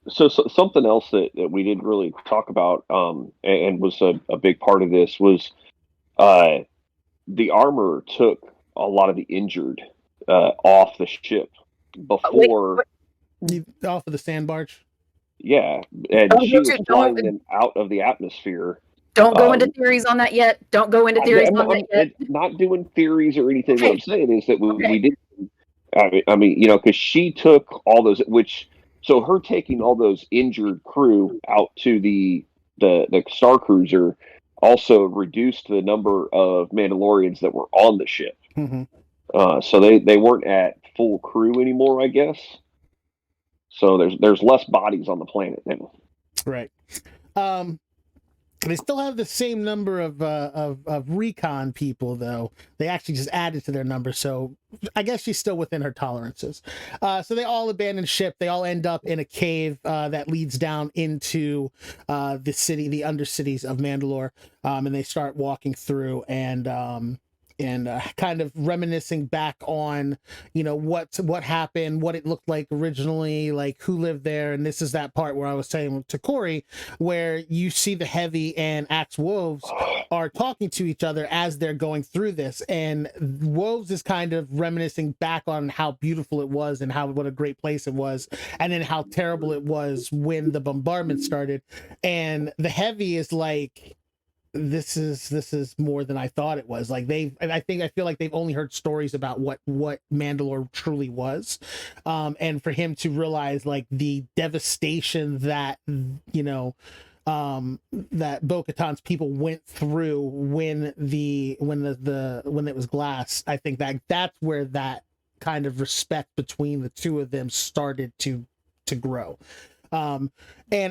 So something else that we didn't really talk about, and was a big part of this, was the armor took a lot of the injured off the ship before... Off of the sand barge? Yeah, and she was flying them out of the atmosphere. Don't go into theories on that yet. Don't go into theories on that yet. Not doing theories or anything. Okay. What I'm saying is that we didn't I mean, because she took all those, so her taking all those injured crew out to the Star Cruiser also reduced the number of Mandalorians that were on the ship. Mm-hmm. So they weren't at full crew anymore, I guess. So there's less bodies on the planet now. Right. They still have the same number of recon people, though. They actually just added to their number, so I guess she's still within her tolerances. So they all abandon ship. They all end up in a cave that leads down into the city, the undercities of Mandalore, and they start walking through and kind of reminiscing back on, what happened, what it looked like originally, like who lived there. And this is that part where I was saying to Corey, where you see the Heavy and Axe Woves are talking to each other as they're going through this. And Woves is kind of reminiscing back on how beautiful it was and what a great place it was, and then how terrible it was when the bombardment started. And the Heavy is like, this is more than I thought it was. Like I feel like they've only heard stories about what Mandalore truly was, and for him to realize like the devastation that that Bo-Katan's people went through when it was glass. I think that's where that kind of respect between the two of them started to grow. And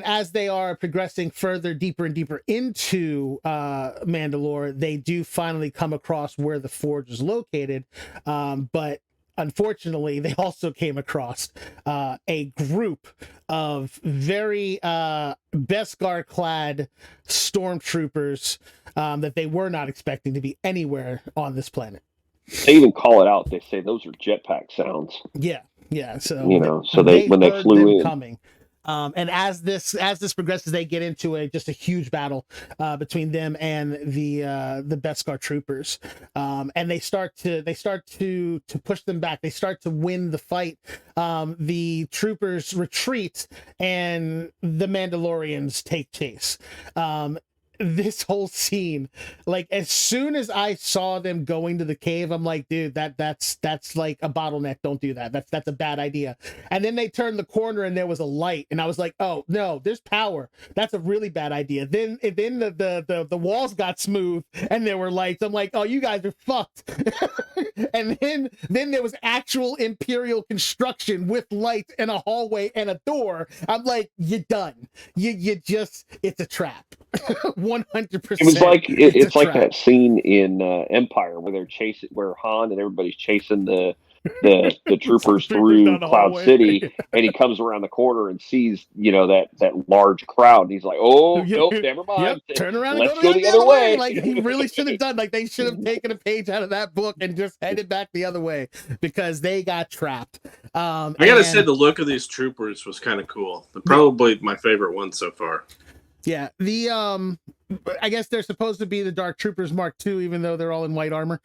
as they are progressing further, deeper and deeper into Mandalore, they do finally come across where the forge is located. But unfortunately, they also came across a group of very Beskar-clad stormtroopers that they were not expecting to be anywhere on this planet. They even call it out. They say those are jetpack sounds. Yeah. So when they flew in. Coming. And as this progresses, they get into just a huge battle between them and the Beskar troopers, and they start to push them back. They start to win the fight. The troopers retreat, and the Mandalorians take chase. This whole scene, like as soon as I saw them going to the cave, I'm like, dude, that's like a bottleneck. Don't do that. That's a bad idea. And then they turned the corner and there was a light, and I was like, oh no, there's power. That's a really bad idea. Then the walls got smooth and there were lights. I'm like, oh, you guys are fucked. And then there was actual Imperial construction with lights and a hallway and a door. I'm like, you're done. You just, it's a trap. 100%. It was like it's like that scene in Empire where Han and everybody's chasing the troopers through Cloud City, and he comes around the corner and sees that large crowd, and he's like, oh nope, never mind. Yep, turn around, let's go the other way. Like he really should have done. Like they should have taken a page out of that book and just headed back the other way, because they got trapped. I gotta say, the look of these troopers was kind of cool. Probably my favorite one so far. Yeah, I guess they're supposed to be the Dark Troopers Mark II, even though they're all in white armor.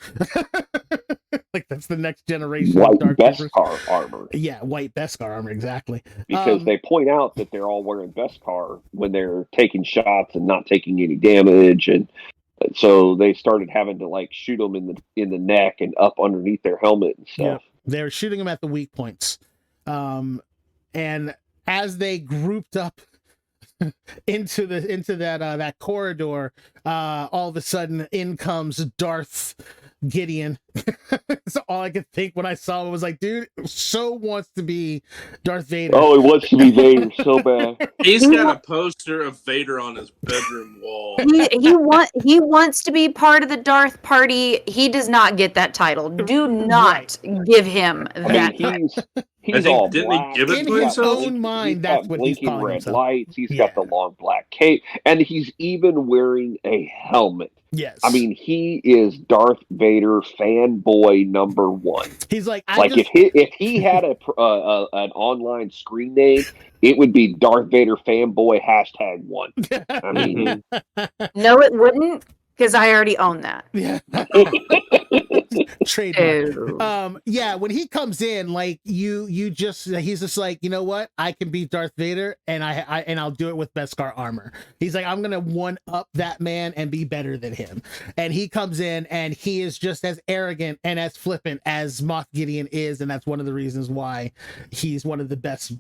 Like that's the next generation white of Dark Beskar Troopers. armor. Yeah, white Beskar armor, exactly. Because they point out that they're all wearing Beskar when they're taking shots and not taking any damage, and so they started having to like shoot them in the neck and up underneath their helmet and stuff. Yeah, they're shooting them at the weak points, and as they grouped up into that corridor, all of a sudden in comes Darth Gideon. So all I could think when I saw him was like, dude so wants to be Darth Vader. Oh, he wants to be Vader so bad. He's got a poster of Vader on his bedroom wall. He wants to be part of the Darth party. He does not get that title. Do not give him that. He's all didn't black. he give it in to his himself? own mind, that's what he's calling red himself. Lights. He's got the long black cape, and he's even wearing a helmet. Yes, I mean, he is Darth Vader fanboy number one. He's like, if he had an online screen name, it would be Darth Vader fanboy #1. I mean, no, it wouldn't, because I already own that. Yeah. Trademark. Ew. Yeah, when he comes in, like he's just like, you know what? I can beat Darth Vader, and I'll do it with Beskar armor. He's like, I'm gonna one up that man and be better than him. And he comes in, and he is just as arrogant and as flippant as Moff Gideon is, and that's one of the reasons why he's one of the best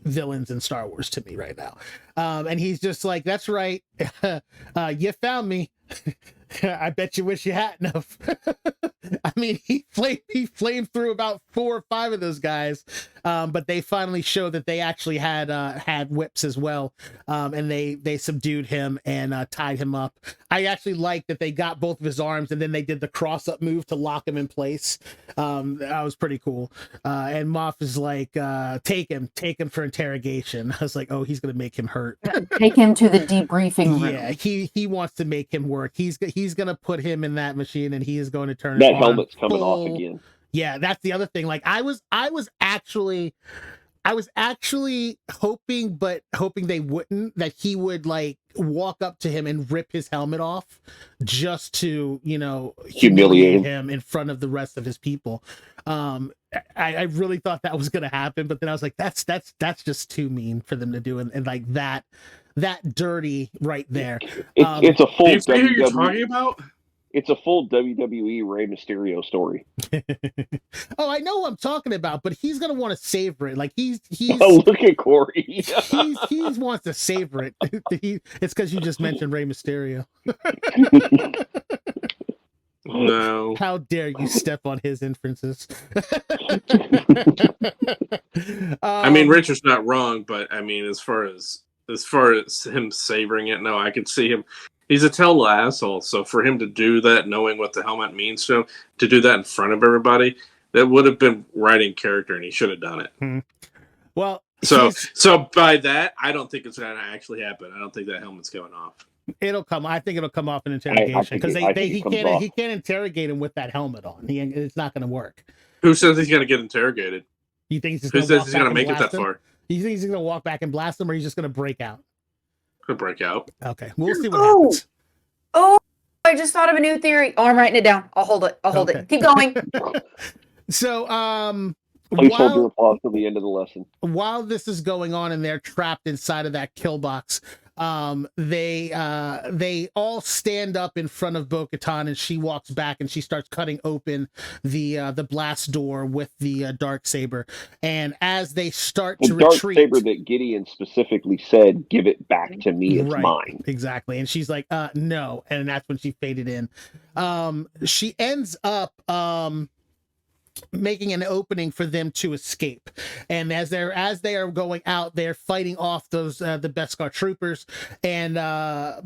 villains in Star Wars to me right now. And he's just like, that's right, you found me. I bet you wish you hadn't have. I mean, he flamed through about 4 or 5 of those guys, but they finally showed that they actually had whips as well, and they subdued him and tied him up. I actually like that they got both of his arms, and then they did the cross up move to lock him in place. That was pretty cool. And Moff is like, take him for interrogation. I was like, oh, he's gonna make him hurt. Take him to the debriefing room. Yeah, he wants to make him work. He's gonna put him in that machine, and he is going to turn that his helmet's coming full... off again. Yeah, that's the other thing. Like I was actually hoping they wouldn't, that he would like walk up to him and rip his helmet off just to, humiliate him in front of the rest of his people. I really thought that was gonna happen, but then I was like, that's just too mean for them to do, and like that dirty right there. It's a full. Do you see who you're talking about? It's a full WWE Rey Mysterio story. Oh, I know what I'm talking about, but he's gonna want to savor it. Like he's Oh, look at Corey. he wants to savor it. It's because you just mentioned Rey Mysterio. No. How dare you step on his inferences? I mean, Richard's not wrong, but I mean, as far as him savoring it, no, I could see him. He's a total asshole. So for him to do that, knowing what the helmet means to him, to do that in front of everybody, that would have been writing character, and he should have done it. Hmm. Well, so by that, I don't think it's going to actually happen. I don't think that helmet's going off. It'll come. I think it'll come off in interrogation because he can't interrogate him with that helmet on. It's not going to work. Who says he's going to get interrogated? You think he's Who says he's going to make it that far? You think he's going to walk back and blast him, or he's just going to break out? Could break out. Okay, we'll see what happens. Oh, I just thought of a new theory. Oh, I'm writing it down. I'll hold it. Keep going. So, placeholder applause till the end of the lesson. While this is going on and they're trapped inside of that kill box, they all stand up in front of Bo-Katan, and she walks back and she starts cutting open the blast door with the Darksaber. And as they start to retreat, the Darksaber that Gideon specifically said, "Give it back to me, it's mine." Exactly. And she's like, no. And that's when she faded in. She ends up making an opening for them to escape, and as they are going out, they're fighting off those the Beskar troopers, and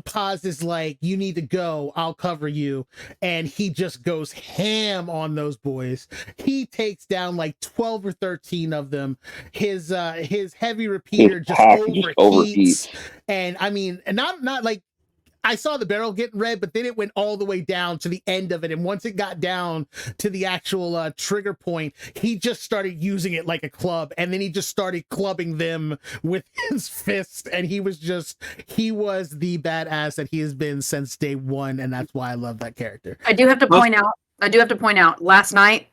Paz is like, you need to go, I'll cover you, and he just goes ham on those boys. He takes down like 12 or 13 of them. His heavy repeater just overheats, and I mean, not like, I saw the barrel getting red, but then it went all the way down to the end of it. And once it got down to the actual trigger point, he just started using it like a club. And then he just started clubbing them with his fist. And he was the badass that he has been since day one. And that's why I love that character. I do have to point out, last night,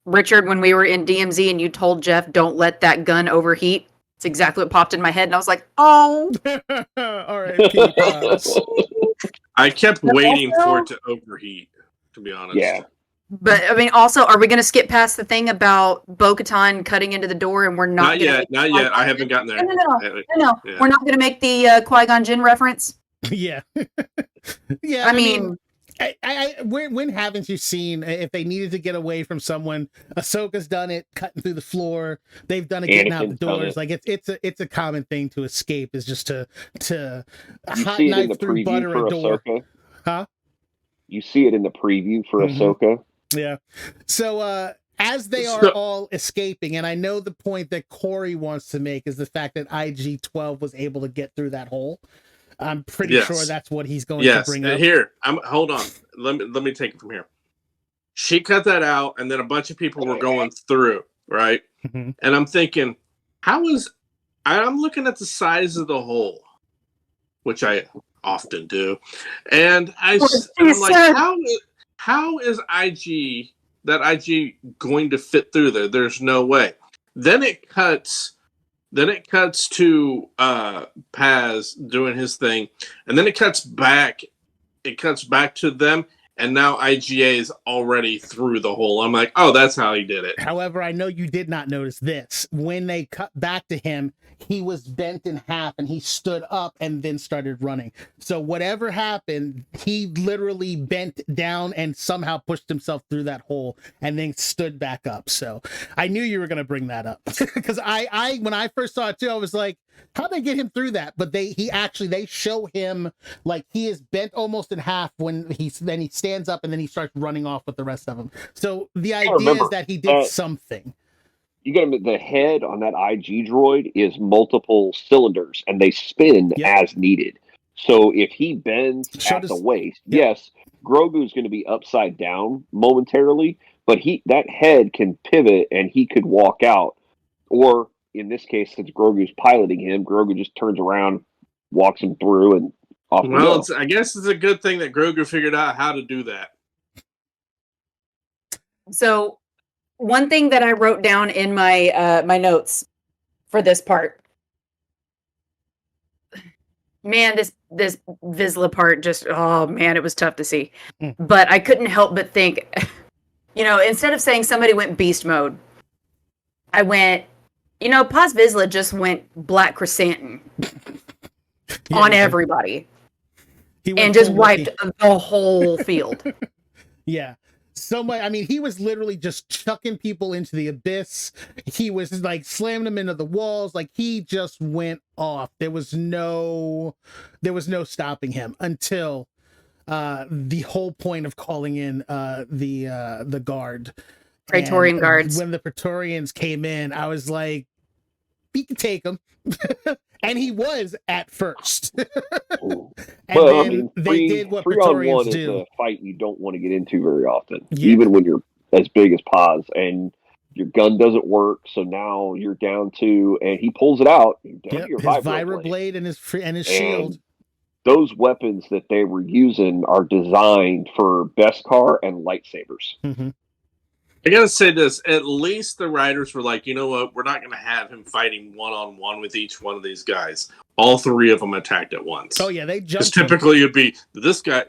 Richard, when we were in DMZ and you told Jeff, don't let that gun overheat. It's exactly what popped in my head, and I was like, "Oh!" All right. I kept waiting for it to overheat. To be honest, yeah. But I mean, also, are we going to skip past the thing about Bo-Katan cutting into the door, and we're not yet. I haven't gotten there. No. Yeah. We're not going to make the Qui-Gon Jinn reference. Yeah, yeah. I mean. When haven't you seen, if they needed to get away from someone, Ahsoka's done it, cutting through the floor. They've done it, getting out the doors. Like it's a common thing to escape, is just to hot knife through butter a door. Ahsoka? Huh? You see it in the preview for Ahsoka. Yeah. So as they are all escaping, and I know the point that Corey wants to make is the fact that IG-12 was able to get through that hole. I'm pretty sure that's what he's going to bring up. Here, hold on. Let me take it from here. She cut that out, and then a bunch of people were going through, right? Mm-hmm. And I'm thinking, I'm looking at the size of the hole, which I often do, and I'm like, how is IG going to fit through there? There's no way. Then it cuts to Paz doing his thing, and then it cuts back to them, and now IGA is already through the hole. I'm like, oh, that's how he did it. However, I know you did not notice this. When they cut back to him, he was bent in half and he stood up and then started running. So whatever happened, he literally bent down and somehow pushed himself through that hole and then stood back up. So I knew you were going to bring that up because I when I first saw it too, I was like, how'd they get him through that? But they show him like he is bent almost in half when he stands up and then he starts running off with the rest of them. So the idea is that he did something. You got to admit, the head on that IG droid is multiple cylinders, and they spin as needed. So if he bends at the waist, yes, Grogu's going to be upside down momentarily, but that head can pivot and he could walk out. Or in this case, since Grogu's piloting him, Grogu just turns around, walks him through, and off. Well, I guess it's a good thing that Grogu figured out how to do that. So, one thing that I wrote down in my my notes for this part, man, this Vizsla part just, oh man, it was tough to see. But I couldn't help but think, instead of saying somebody went beast mode, I went, Paz Vizsla just went black chrysanthemum on everybody and just wiped the whole field. Yeah. So much. I mean, he was literally just chucking people into the abyss. He was like slamming them into the walls. Like he just went off. There was no stopping him until the whole point of calling in the guard. Praetorian guards. When the Praetorians came in, I was like, he can take them. And he was at first. They did what Praetorians do. 3-on-1 is a fight you don't want to get into very often, even when you're as big as Paz, and your gun doesn't work. So now you're down to, and he pulls it out. You're down to your his vibro blade and his shield. Those weapons that they were using are designed for Beskar and lightsabers. Mm-hmm. I gotta say this, at least the writers were like, you know what, we're not gonna have him fighting one-on-one with each one of these guys. All three of them attacked at once. Oh yeah, they jumped. Typically it'd be this guy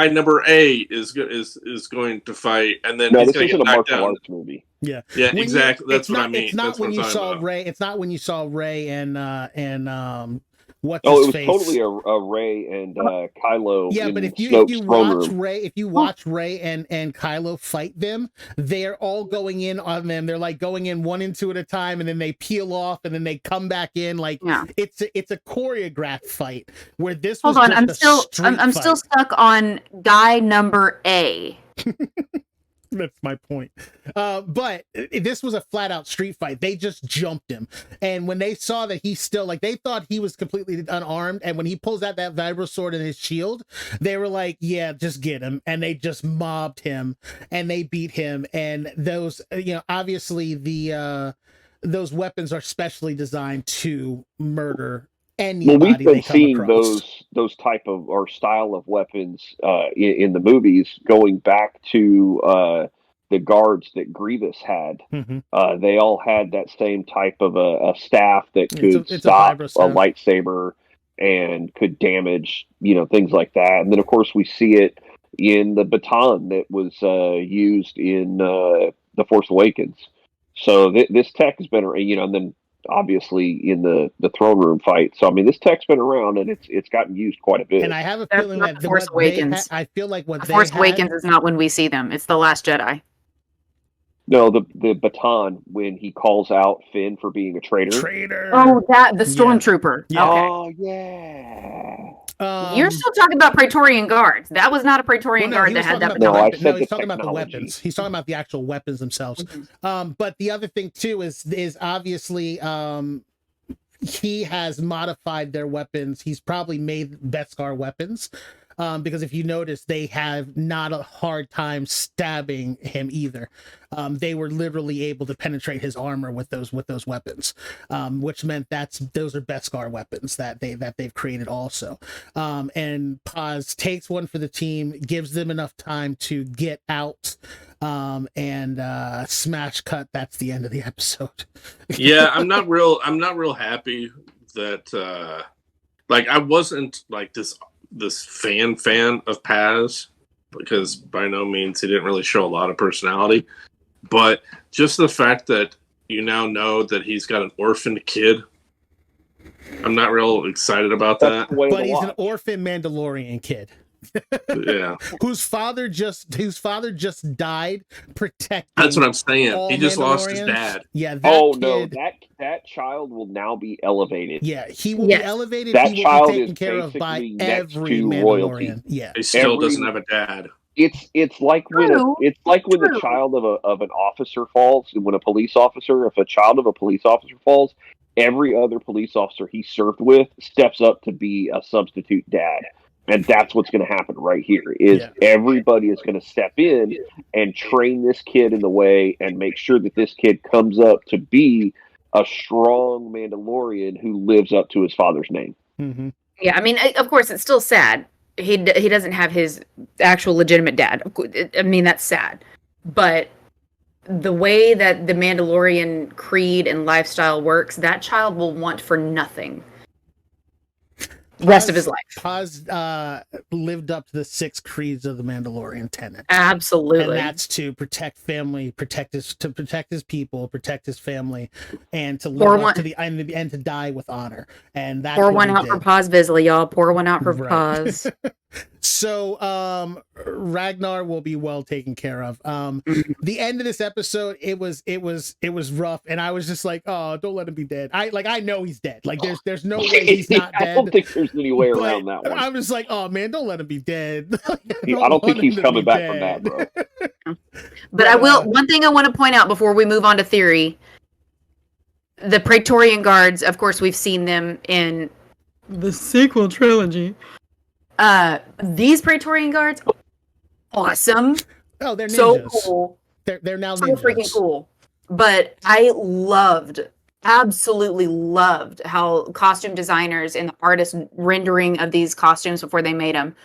number A is going to fight, and then this isn't a martial arts movie. Yeah, exactly. That's what I mean. It's not when you saw Rey. It's not when you saw Rey and what's it his was face? Totally a Rey and Kylo. Yeah, but if you watch Rey and Kylo fight them, they're all going in on them. They're like going in one and two at a time, and then they peel off, and then they come back in. Like it's a choreographed fight. Where this was I'm still stuck on guy number A. That's my point. But this was a flat out street fight. They just jumped him. And when they saw that he's still they thought he was completely unarmed. And when he pulls out that vibro sword and his shield, they were like, yeah, just get him. And they just mobbed him and they beat him. And those, obviously those weapons are specially designed to murder anybody. Well, we've been seeing across. those type of or style of weapons in the movies going back to the guards that Grievous had. Mm-hmm. They all had that same type of a staff that could stop a lightsaber and could damage, things like that. And then, of course, we see it in the baton that was used in The Force Awakens. So this tech has been, and then obviously in the throne room fight. So I mean, this tech's been around and it's gotten used quite a bit. And I have a feeling that the Force Awakens. I feel like what the Force Awakens is not when we see them. It's the Last Jedi. No, the baton when he calls out Finn for being a traitor. Oh, the stormtrooper. Yeah. Okay. Oh yeah. You're still talking about Praetorian guards. That was not a Praetorian guard that had that. He's talking about the weapons. He's talking about the actual weapons themselves. Mm-hmm. But the other thing too is obviously he has modified their weapons. He's probably made Beskar weapons. because if you notice, they have not a hard time stabbing him either. They were literally able to penetrate his armor with those weapons, which meant those are Beskar weapons that they've created also. And Paz takes one for the team, gives them enough time to get out, and smash cut. That's the end of the episode. Yeah, I'm not real happy that like I wasn't like this fan of Paz, because by no means he didn't really show a lot of personality. But just the fact that you now know that he's got an orphaned kid, I'm not real excited about that. But he's an orphan Mandalorian kid. Yeah. whose father just died protecting. That's what I'm saying. He just lost his dad. Yeah. No, that child will now be elevated. Yeah, he will be elevated. That he child will be taken is care of by next every to Mandalorian. royalty. Yeah, He still doesn't have a dad. It's like when the child of an officer falls. When if a child of a police officer falls, every other police officer he served with steps up to be a substitute dad. And that's what's going to happen right here. Everybody is going to step in and train this kid in the way and make sure that this kid comes up to be a strong Mandalorian who lives up to his father's name. Mm-hmm. Yeah, I mean, of course, it's still sad. He doesn't have his actual legitimate dad. I mean, that's sad. But the way that the Mandalorian creed and lifestyle works, that child will want for nothing. Rest of his life. Paz lived up to the 6 creeds of the Mandalorian tenet. Absolutely. And that's to protect family, protect his people, protect his family, and to live up to the and to die with honor. And that's pour one out for Paz Vizsla, y'all. Pour one out for Paz. So Ragnar will be well taken care of. The end of this episode, it was rough, and I was just like, oh, don't let him be dead. I know he's dead. Like there's no way he's not dead. I don't think there's any way around that one. I was like, oh man, don't let him be dead. I don't think he's coming back from that, bro. But I will. One thing I want to point out before we move on to theory: the Praetorian Guards. Of course, we've seen them in the sequel trilogy. These Praetorian Guards, awesome. Oh, they're ninjas. So cool. They're now so ninjas. Freaking cool. But I absolutely loved how costume designers and the artist rendering of these costumes before they made them,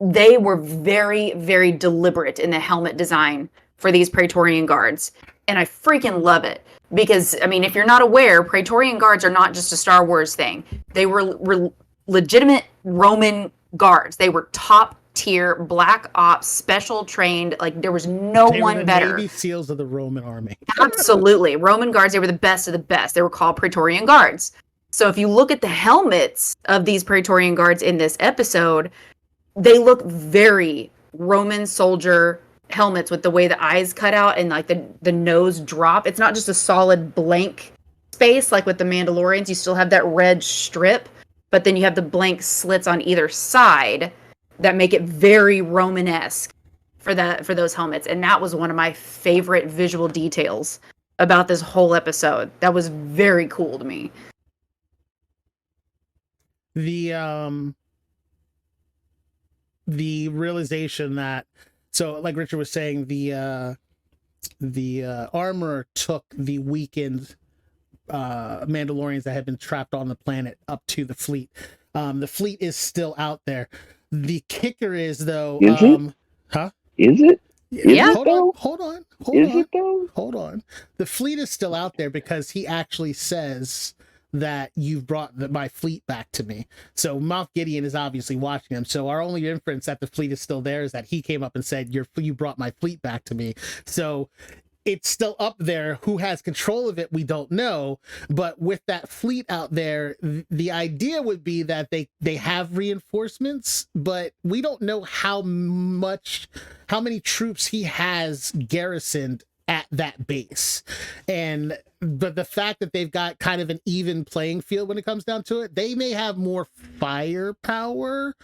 they were very, very deliberate in the helmet design for these Praetorian Guards. And I freaking love it. Because, I mean, if you're not aware, Praetorian Guards are not just a Star Wars thing. They were legitimate Roman guards. They were top tier black ops, special trained. Like there was no one better. Navy SEALs of the Roman army. Absolutely. Roman guards, they were the best of the best. They were called Praetorian Guards. So if you look at the helmets of these Praetorian Guards in this episode, they look very Roman soldier helmets with the way the eyes cut out and like the nose drop. It's not just a solid blank space like with the Mandalorians. You still have that red strip, but then you have the blank slits on either side that make it very Romanesque for those helmets. And that was one of my favorite visual details about this whole episode. That was very cool to me. The realization that, so like Richard was saying, the armor took the weakened Mandalorians that had been trapped on the planet up to the fleet. The fleet is still out there. The kicker is though, Is it? Yeah. Hold on. The fleet is still out there because he actually says that you've brought my fleet back to me. So Moff Gideon is obviously watching him. So our only inference that the fleet is still there is that he came up and said, you brought my fleet back to me. So it's still up there. Who has control of it, we don't know. But with that fleet out there, the idea would be that they have reinforcements, but we don't know how many troops he has garrisoned at that base. But the fact that they've got kind of an even playing field when it comes down to it, they may have more firepower.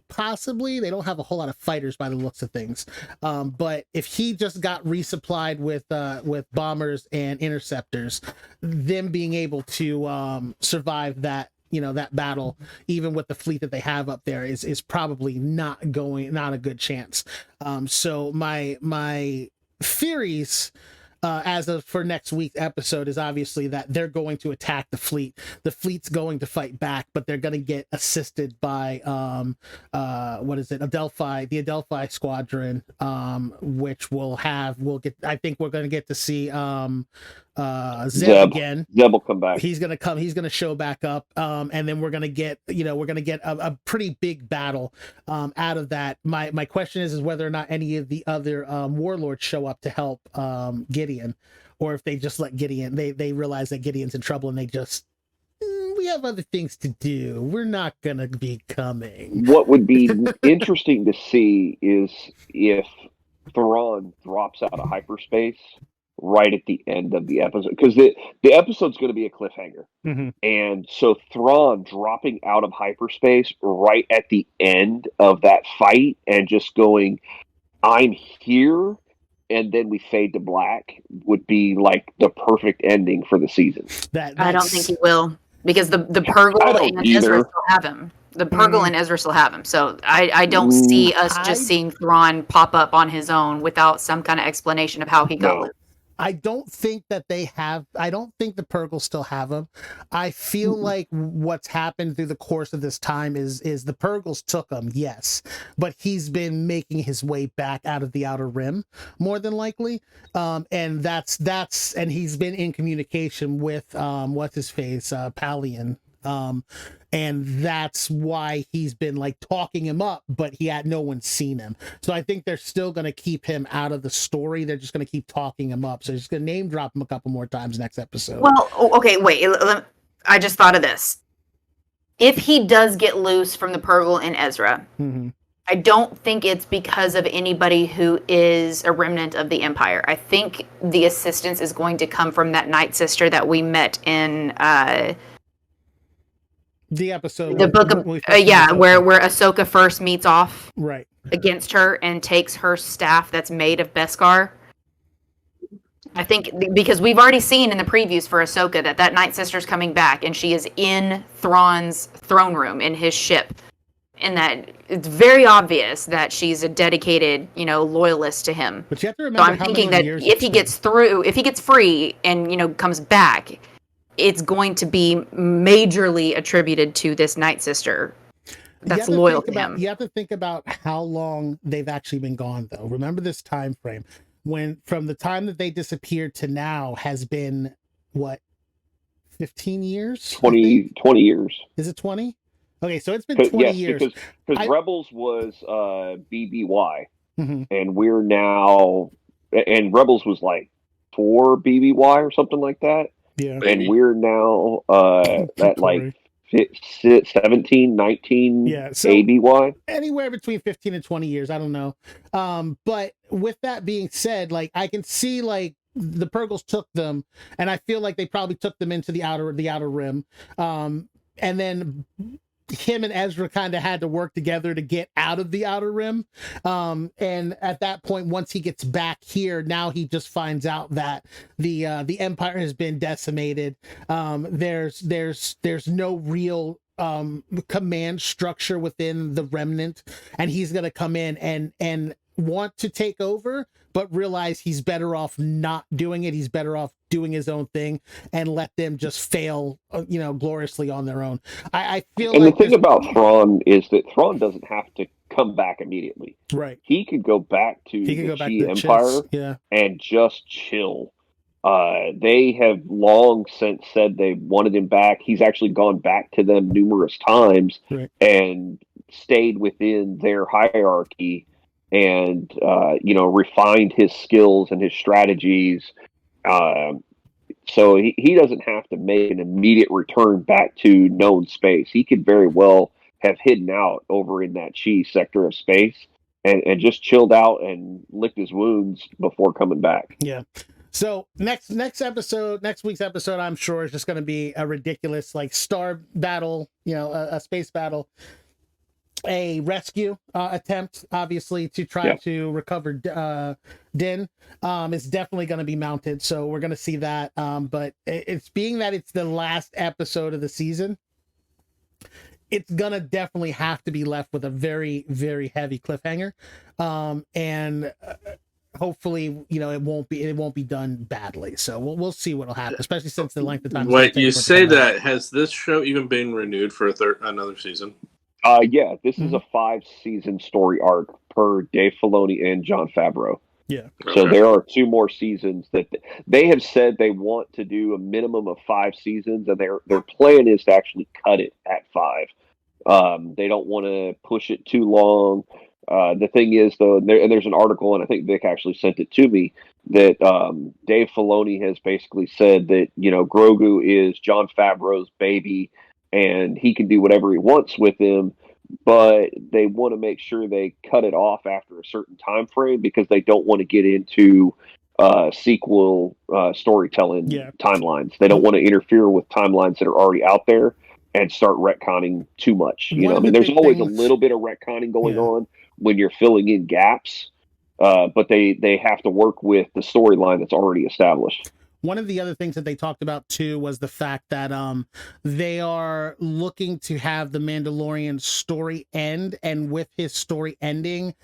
Possibly. They don't have a whole lot of fighters by the looks of things. But if he just got resupplied with bombers and interceptors, them being able to survive that that battle, even with the fleet that they have up there, is probably not a good chance. So my theories as of for next week's episode is obviously that they're going to attack the fleet. The fleet's going to fight back, but they're going to get assisted by what is it, the Adelphi squadron, which we'll get. I think we're going to get to see Zeb again. Zeb will come back. He's gonna show back up, and then we're gonna get a pretty big battle out of that. My question is whether or not any of the other warlords show up to help Gideon, or if they just let Gideon, they realize that Gideon's in trouble and they just we have other things to do. We're not gonna be coming. What would be interesting to see is if Thrawn drops out of hyperspace right at the end of the episode, because the episode's going to be a cliffhanger. Mm-hmm. And so Thrawn dropping out of hyperspace right at the end of that fight and just going, I'm here, and then we fade to black would be like the perfect ending for the season. I don't think he will, because the Purgle and Ezra still have him. The Purgle and Ezra still have him. So I don't see us just seeing Thrawn pop up on his own without some kind of explanation of how he got loose. I don't think that they have. I don't think the Purgles still have him. I feel like what's happened through the course of this time is the Purgles took him, yes, but he's been making his way back out of the Outer Rim more than likely, and that's and he's been in communication with what's his face, Palian. And that's why he's been like talking him up, but no one's seen him. So I think they're still going to keep him out of the story. They're just going to keep talking him up. So they're just going to name drop him a couple more times next episode. Well, okay, wait. I just thought of this. If he does get loose from the Purgle and Ezra, mm-hmm. I don't think it's because of anybody who is a remnant of the Empire. I think the assistance is going to come from that Night Sister that we met in the episode, the book of where Ahsoka first meets off right against her and takes her staff that's made of Beskar. I think because we've already seen in the previews for Ahsoka that Night Sister's coming back and she is in Thrawn's throne room in his ship, and that it's very obvious that she's a dedicated, loyalist to him. But you have to remember, so I'm thinking that if he gets free and comes back, it's going to be majorly attributed to this Night Sister that's loyal to him. You have to think about how long they've actually been gone, though. Remember this time frame. When from the time that they disappeared to now has been, what, 15 years? 20 years. Is it 20? Okay, so it's been 20 years. Because Rebels was BBY, mm-hmm. and we're now... And Rebels was like 4 BBY or something like that. Yeah. And we're now at like 17, 19 so ABY. Anywhere between 15 and 20 years. I don't know. But with that being said, like I can see like the Purgles took them, and I feel like they probably took them into the outer rim. And then him and Ezra kind of had to work together to get out of the Outer Rim. And at that point, once he gets back here, now he just finds out that the Empire has been decimated. There's no real command structure within the Remnant, and he's gonna come in and want to take over, but realize he's better off not doing it. He's better off doing his own thing and let them just fail, gloriously on their own. I feel and like the thing about Thrawn is that Thrawn doesn't have to come back immediately. Right. He could go back to the Xi Empire and just chill. They have long since said they wanted him back. He's actually gone back to them numerous times and stayed within their hierarchy and refined his skills and his strategies. So he doesn't have to make an immediate return back to known space. He could very well have hidden out over in that Chi sector of space and just chilled out and licked his wounds before coming back. Yeah. So next week's episode, I'm sure is just going to be a ridiculous like star battle, a space battle. A rescue attempt, obviously, to try to recover Din is definitely going to be mounted. So we're going to see that. But it's being that it's the last episode of the season, it's gonna definitely have to be left with a very, very heavy cliffhanger, and hopefully, it won't be done badly. So we'll see what'll happen, especially since the length of time. Wait, you say that, has this show even been renewed for another season? Yeah, this is a 5-season story arc per Dave Filoni and Jon Favreau. Yeah. So there are 2 more seasons that they have said they want to do a minimum of 5 seasons, and their plan is to actually cut it at 5. They don't want to push it too long. The thing is, though, and there's an article, and I think Vic actually sent it to me, that Dave Filoni has basically said that, Grogu is Jon Favreau's baby, and he can do whatever he wants with him, but they want to make sure they cut it off after a certain time frame because they don't want to get into sequel storytelling timelines. They don't want to interfere with timelines that are already out there and start retconning too much. There's always a little bit of retconning going on when you're filling in gaps, but they have to work with the storyline that's already established. One of the other things that they talked about too was the fact that they are looking to have the Mandalorian story end, and with his story ending,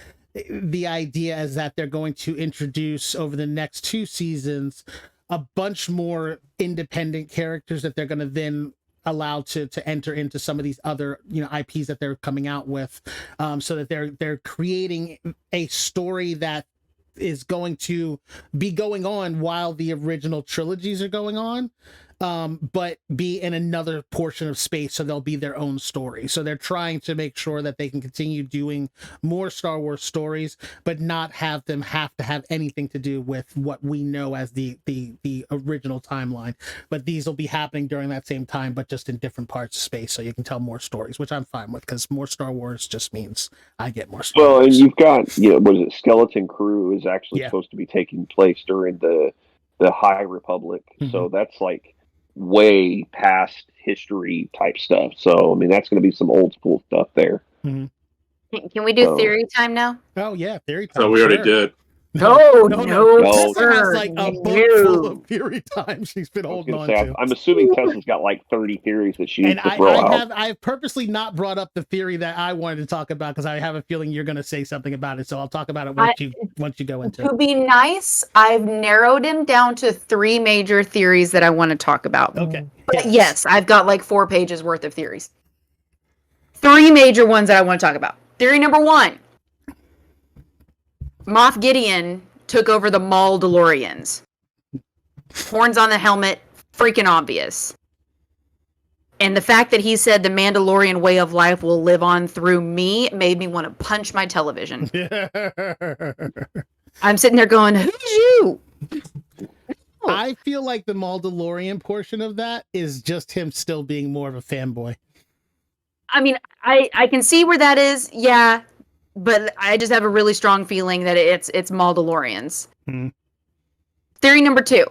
the idea is that they're going to introduce over the next 2 seasons a bunch more independent characters that they're going to then allow to enter into some of these other IPs that they're coming out with, so that they're creating a story that is going to be going on while the original trilogies are going on, but be in another portion of space, so they'll be their own story. So they're trying to make sure that they can continue doing more Star Wars stories, but not have them have to have anything to do with what we know as the original timeline. But these will be happening during that same time, but just in different parts of space, so you can tell more stories, which I'm fine with, because more Star Wars just means I get more Star Wars. And you've got, what is it, Skeleton Crew is actually supposed to be taking place during the High Republic. So that's like way past history type stuff. So that's going to be some old school stuff there. Can we do theory time now? Oh yeah, theory time. So we already did. No. Tessa has like a book full of theory time she's been holding on to. I'm assuming Tessa's got like 30 theories that she needs to throw out. I've purposely not brought up the theory that I wanted to talk about because I have a feeling you're going to say something about it. So I'll talk about it once you go into it. To be nice, I've narrowed him down to 3 major theories that I want to talk about. Okay. But yes, I've got like 4 pages worth of theories. 3 major ones that I want to talk about. Theory number 1. Moff Gideon took over the Mandalorians. Horns on the helmet, freaking obvious. And the fact that he said the Mandalorian way of life will live on through me made me want to punch my television. I'm sitting there going, who's you? I feel like the Mandalorian portion of that is just him still being more of a fanboy. I can see where that is, yeah. But I just have a really strong feeling that it's Mandalorians. Theory number 2.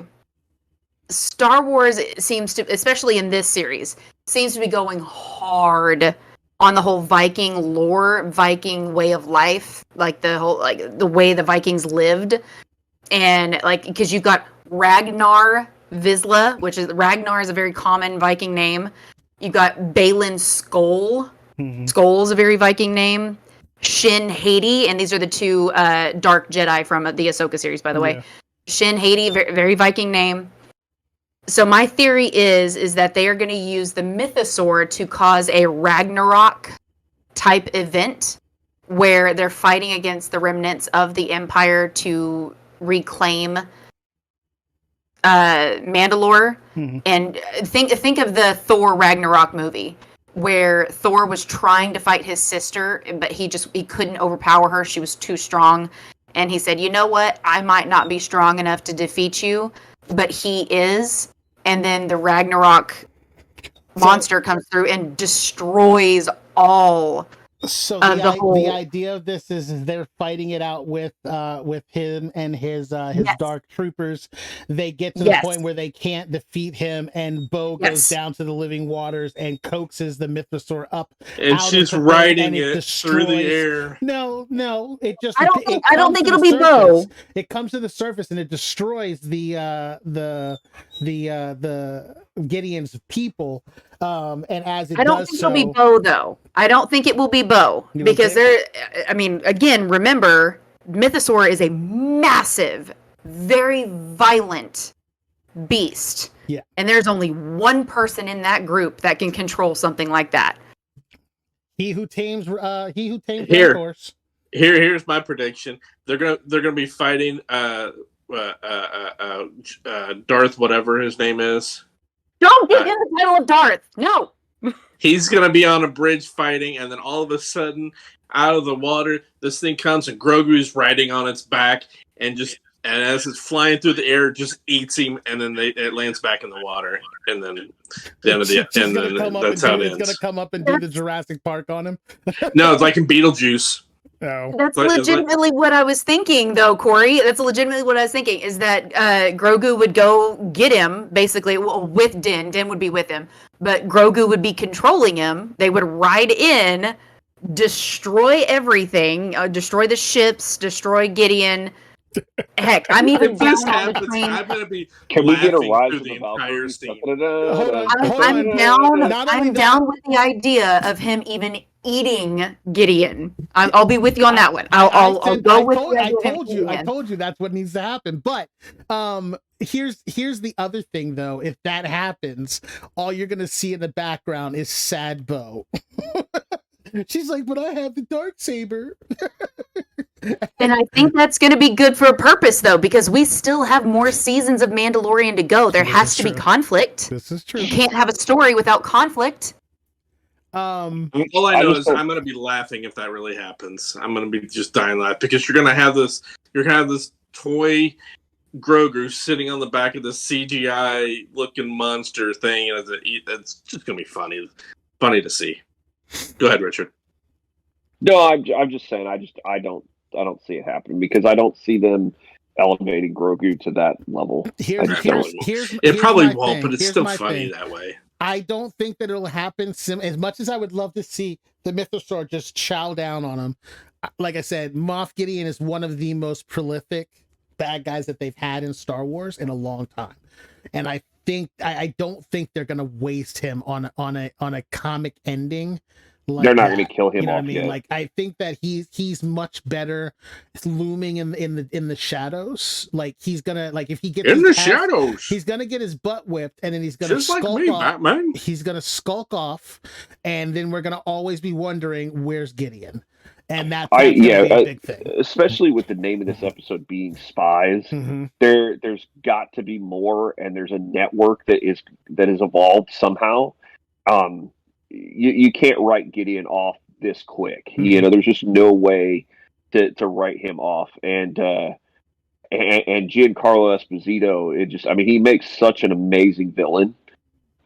Star Wars seems to, especially in this series, seems to be going hard on the whole Viking lore, Viking way of life, like the whole, like the way the Vikings lived. And like, because you've got Ragnar Vizsla, which is, Ragnar is a very common Viking name. You've got Balin Skoll. Skoll is a very Viking name. Shin Hati, and these are the 2 Dark Jedi from the Ahsoka series, by the way. Shin Hati, very, very Viking name. So my theory is that they are going to use the Mythosaur to cause a Ragnarok type event where they're fighting against the remnants of the Empire to reclaim Mandalore. And think of the Thor Ragnarok movie, where Thor was trying to fight his sister, but he couldn't overpower her. She was too strong. And he said, you know what? I might not be strong enough to defeat you, but he is. And then the Ragnarok monster comes through and destroys all. So the idea of this is they're fighting it out with him and his dark troopers. They get to the point where they can't defeat him, and Bo goes down to the living waters and coaxes the Mythosaur up. And she's riding it through the air. No, it just. I don't think it'll be Bo. It comes to the surface and it destroys the the Gideon's people. And as it I don't does think so, it'll be Bo though. I don't think it will be Bo You don't because think? I mean, again, remember, Mythosaur is a massive, very violent beast. Yeah. And there's only one person in that group that can control something like that. he who tames Here. Red Horse. Here's my prediction. They're gonna be fighting Darth, whatever his name is. Don't give him the title of Darth. No. He's gonna be on a bridge fighting, and then all of a sudden, out of the water, this thing comes, and Grogu's riding on its back, and as it's flying through the air, it just eats him, and then it lands back in the water, and then the end of the and then that's how it It's ends. gonna come up and do the Jurassic Park on him. No, it's like in Beetlejuice. No. That's But- legitimately what I was thinking, though, Corey. That's legitimately what I was thinking, is that Grogu would go get him, basically, with Din. Din would be with him. But Grogu would be controlling him. They would ride in, destroy everything, destroy the ships, destroy Gideon. Heck, I'm even If this down on the happens, train. I'm gonna be Can we get a laughing rise through of the the entire Valkyries? scene. I'm down. Not only I'm that- down with the idea of him even eating Gideon. I'll be with you on that one. I'll go with the idea of him eating I him. told you that's what needs to happen. But here's the other thing though. If that happens, all you're gonna see in the background is sad Bo. She's like, but I have the dark saber. And I think that's going to be good for a purpose, though, because we still have more seasons of Mandalorian to go. There This has is to be true. conflict. This is true. You can't have a story without conflict. All I know just is don't- I'm gonna be laughing if that really happens. I'm gonna be just dying laughing because you're gonna have this toy Grogu sitting on the back of this CGI looking monster thing, and it's just gonna be funny to see. Go ahead, Richard. No, I'm just saying. I don't see it happening because I don't see them elevating Grogu to that level. Here's It probably my won't, thing. but it's Here's still my funny thing. that way. I don't think that it'll happen. As much as I would love to see the Mythosaur just chow down on him, like I said, Moff Gideon is one of the most prolific bad guys that they've had in Star Wars in a long time, and I don't think they're gonna waste him on a comic ending. Like They're not that. going to kill him You know what I off mean? yet. Like I think that he's much better looming in the shadows. Like he's gonna if he gets In his the ass- shadows, he's gonna get his butt whipped, and then he's gonna just like skulk me, off. Batman. He's gonna skulk off, and then we're gonna always be wondering where's Gideon, and that's gonna be a big thing. Especially with the name of this episode being Spies. Mhm. There's got to be more, and there's a network that has evolved somehow. You can't write Gideon off this quick. You know, there's just no way to write him off. And Giancarlo Esposito, he makes such an amazing villain.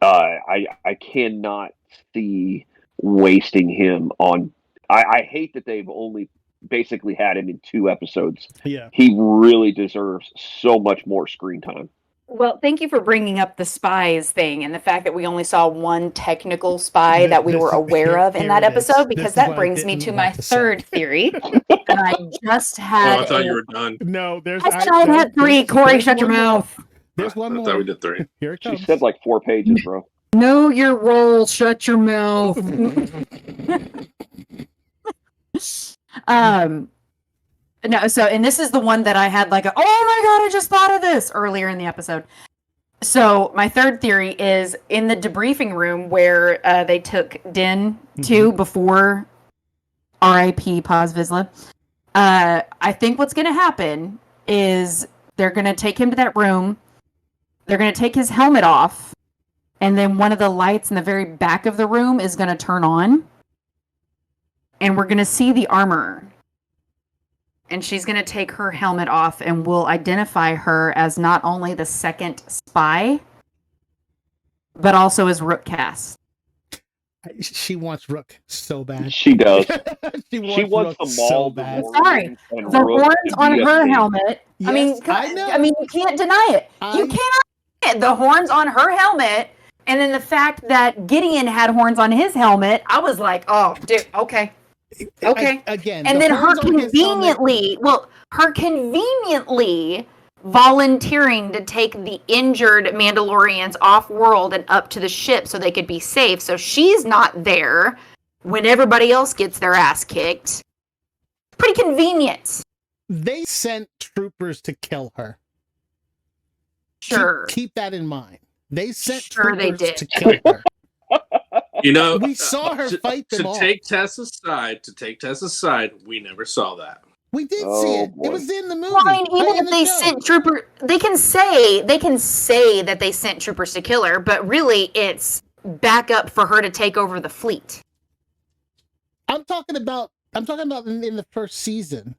I cannot see wasting him on. I hate that they've only basically had him in 2 episodes. Yeah. He really deserves so much more screen time. Well, thank you for bringing up the spies thing and the fact that we only saw one technical spy that we were aware of in that episode, because that brings me to my third theory. And I just had. I thought you were done. No, there's. I said I had 3. Corey, shut your mouth. There's one I more. thought we did 3. Here it She comes. said like 4 pages, bro. Know your role. Shut your mouth. No, so, and this is the one that I had like, oh my god, I just thought of this earlier in the episode. So my third theory is in the debriefing room where they took Din to before R.I.P. Paz Vizsla. I think what's going to happen is they're going to take him to that room. They're going to take his helmet off. And then one of the lights in the very back of the room is going to turn on. And we're going to see the armor. And she's going to take her helmet off, and we'll identify her as not only the second spy, but also as Rook Cass. She wants Rook so bad. She does. she She wants Rook the so mall. bad. Sorry, and The Rook horns to on be a her thing. helmet. I mean, Yes, I know. I mean, you can't deny it. You cannot deny it. The horns on her helmet, and then the fact that Gideon had horns on his helmet. I was like, oh, dude, okay. Okay. Again, And the then her horns on his helmet- conveniently volunteering to take the injured Mandalorians off world and up to the ship so they could be safe. So she's not there when everybody else gets their ass kicked. Pretty convenient. They sent troopers to kill her. Sure. Keep that in mind. They sent troopers to kill her. You know, we saw her fight them all. To take Tessa's side, we never saw that. We did see it. Boy. It was in the movie. Well, I mean, even if they sent troopers, they can say that they sent troopers to kill her, but really it's backup for her to take over the fleet. I'm talking about in the first season.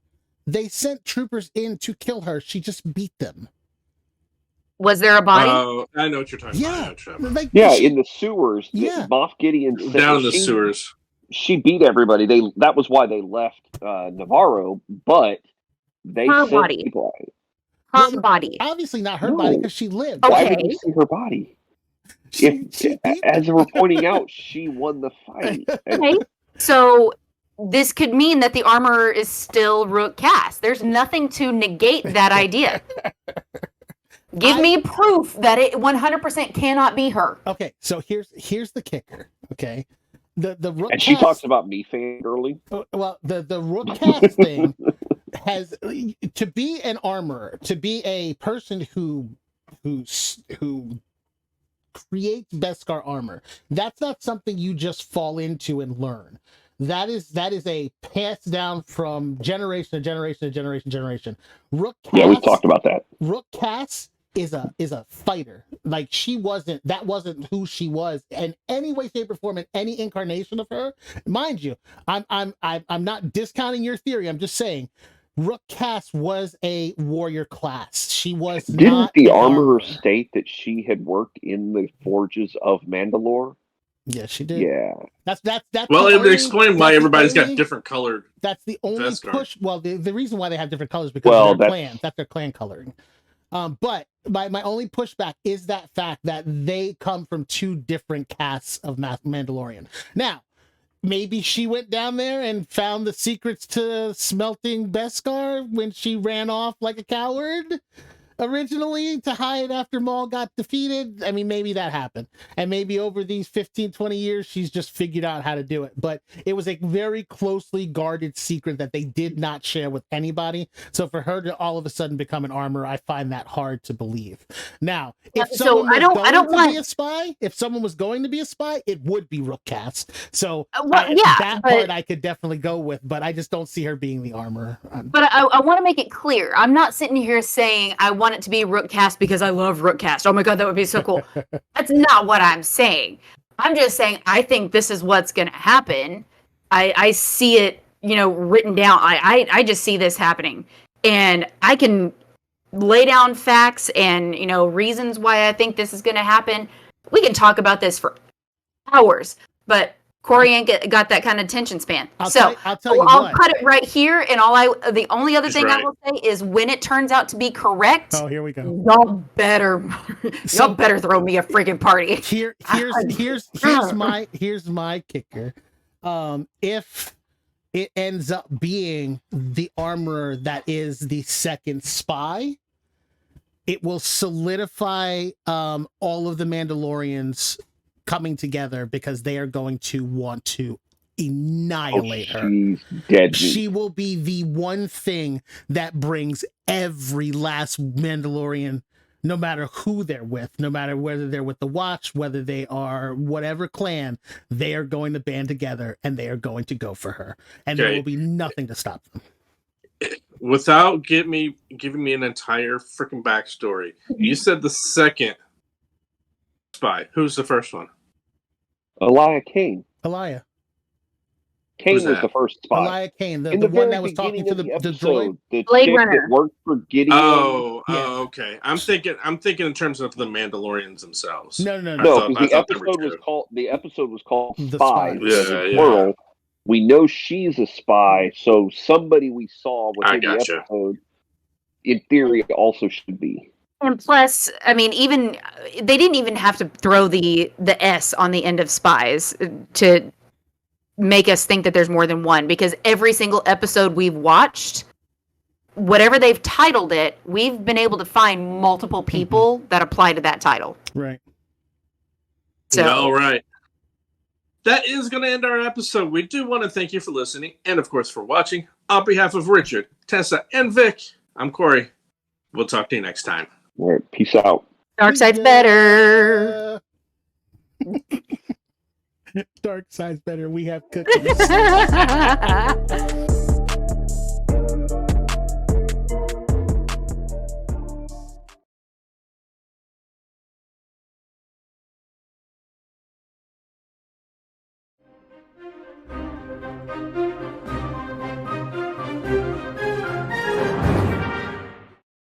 They sent troopers in to kill her. She just beat them. Was there a body? Oh, I know what you're talking about. In the sewers. Yeah. Moff Gideon down in the sewers. She beat everybody. That was why they left Navarro, but they sent body. people. Her body. Obviously not her body because she lived. Okay. Why would you see her body? As we're pointing out, she won the fight. Okay. So this could mean that the armor is still Rook Cass. There's nothing to negate that idea. Give me proof that it 100% cannot be her. Okay, so here's the kicker. Okay, the Rook and she talks about me fangirling. Well, the Rook Cass thing has to be an armorer, to be a person who creates Beskar armor. That's not something you just fall into and learn. That is a pass down from generation to generation to generation. Rook Cass, yeah, we talked about that. Rook Cass is a fighter. Like that wasn't who she was in any way, shape, or form in any incarnation of her. Mind you, I'm not discounting your theory. I'm just saying Rook Cass was a warrior class. She was Didn't the armorer state that she had worked in the forges of Mandalore? Yeah, she did. Yeah. That's well, it would explain why everybody's got different colored. That's the only Beskar. push. Well, the reason why they have different colors because of their clan. That's their clan coloring. But my only pushback is that fact that they come from two different casts of Mandalorian. Now, maybe she went down there and found the secrets to smelting Beskar when she ran off like a coward originally to hide after Maul got defeated. I mean, maybe that happened. And maybe over these 15, 20 years, she's just figured out how to do it. But it was a very closely guarded secret that they did not share with anybody. So for her to all of a sudden become an armorer, I find that hard to believe. Now, if someone be a spy, if someone was going to be a spy, it would be Rook Cass. So that part I could definitely go with, but I just don't see her being the armorer. But I want to make it clear. I'm not sitting here saying I want it to be Rook Cass because I love Rook Cass. Oh my god, that would be so cool. That's not what I'm saying. I'm just saying I think this is what's going to happen. I see it, written down. I just see this happening, and I can lay down facts and reasons why I think this is going to happen. We can talk about this for hours, but Corey ain't got that kind of attention span. I'll cut it right here, and the only other thing I will say is when it turns out to be correct. Oh, here we go. Y'all better throw me a freaking party. Here's my kicker. If it ends up being the armorer that is the second spy, it will solidify all of the Mandalorians coming together because they are going to want to annihilate her. Dead. She will be the one thing that brings every last Mandalorian, no matter who they're with, no matter whether they're with the Watch, whether they are whatever clan, they are going to band together and they are going to go for her. And there will be nothing to stop them. Without giving me an entire freaking backstory, you said the second spy. Who's the first one? Elia Kane. Kane was the first spy. Elia Kane, the one that was talking to the droid. The chick that worked for Gideon. Okay. I'm thinking in terms of the Mandalorians themselves. No. The episode was called Spy. Yeah. Plural. We know she's a spy, so somebody we saw within the episode, in theory, also should be. And plus, I mean, they didn't even have to throw the S on the end of spies to make us think that there's more than one, because every single episode we've watched, whatever they've titled it, we've been able to find multiple people that apply to that title. Right. So, all right. That is going to end our episode. We do want to thank you for listening and, of course, for watching. On behalf of Richard, Tessa, and Vic, I'm Corey. We'll talk to you next time. All right. Peace out. Dark side's better. Dark side's better. We have cookies.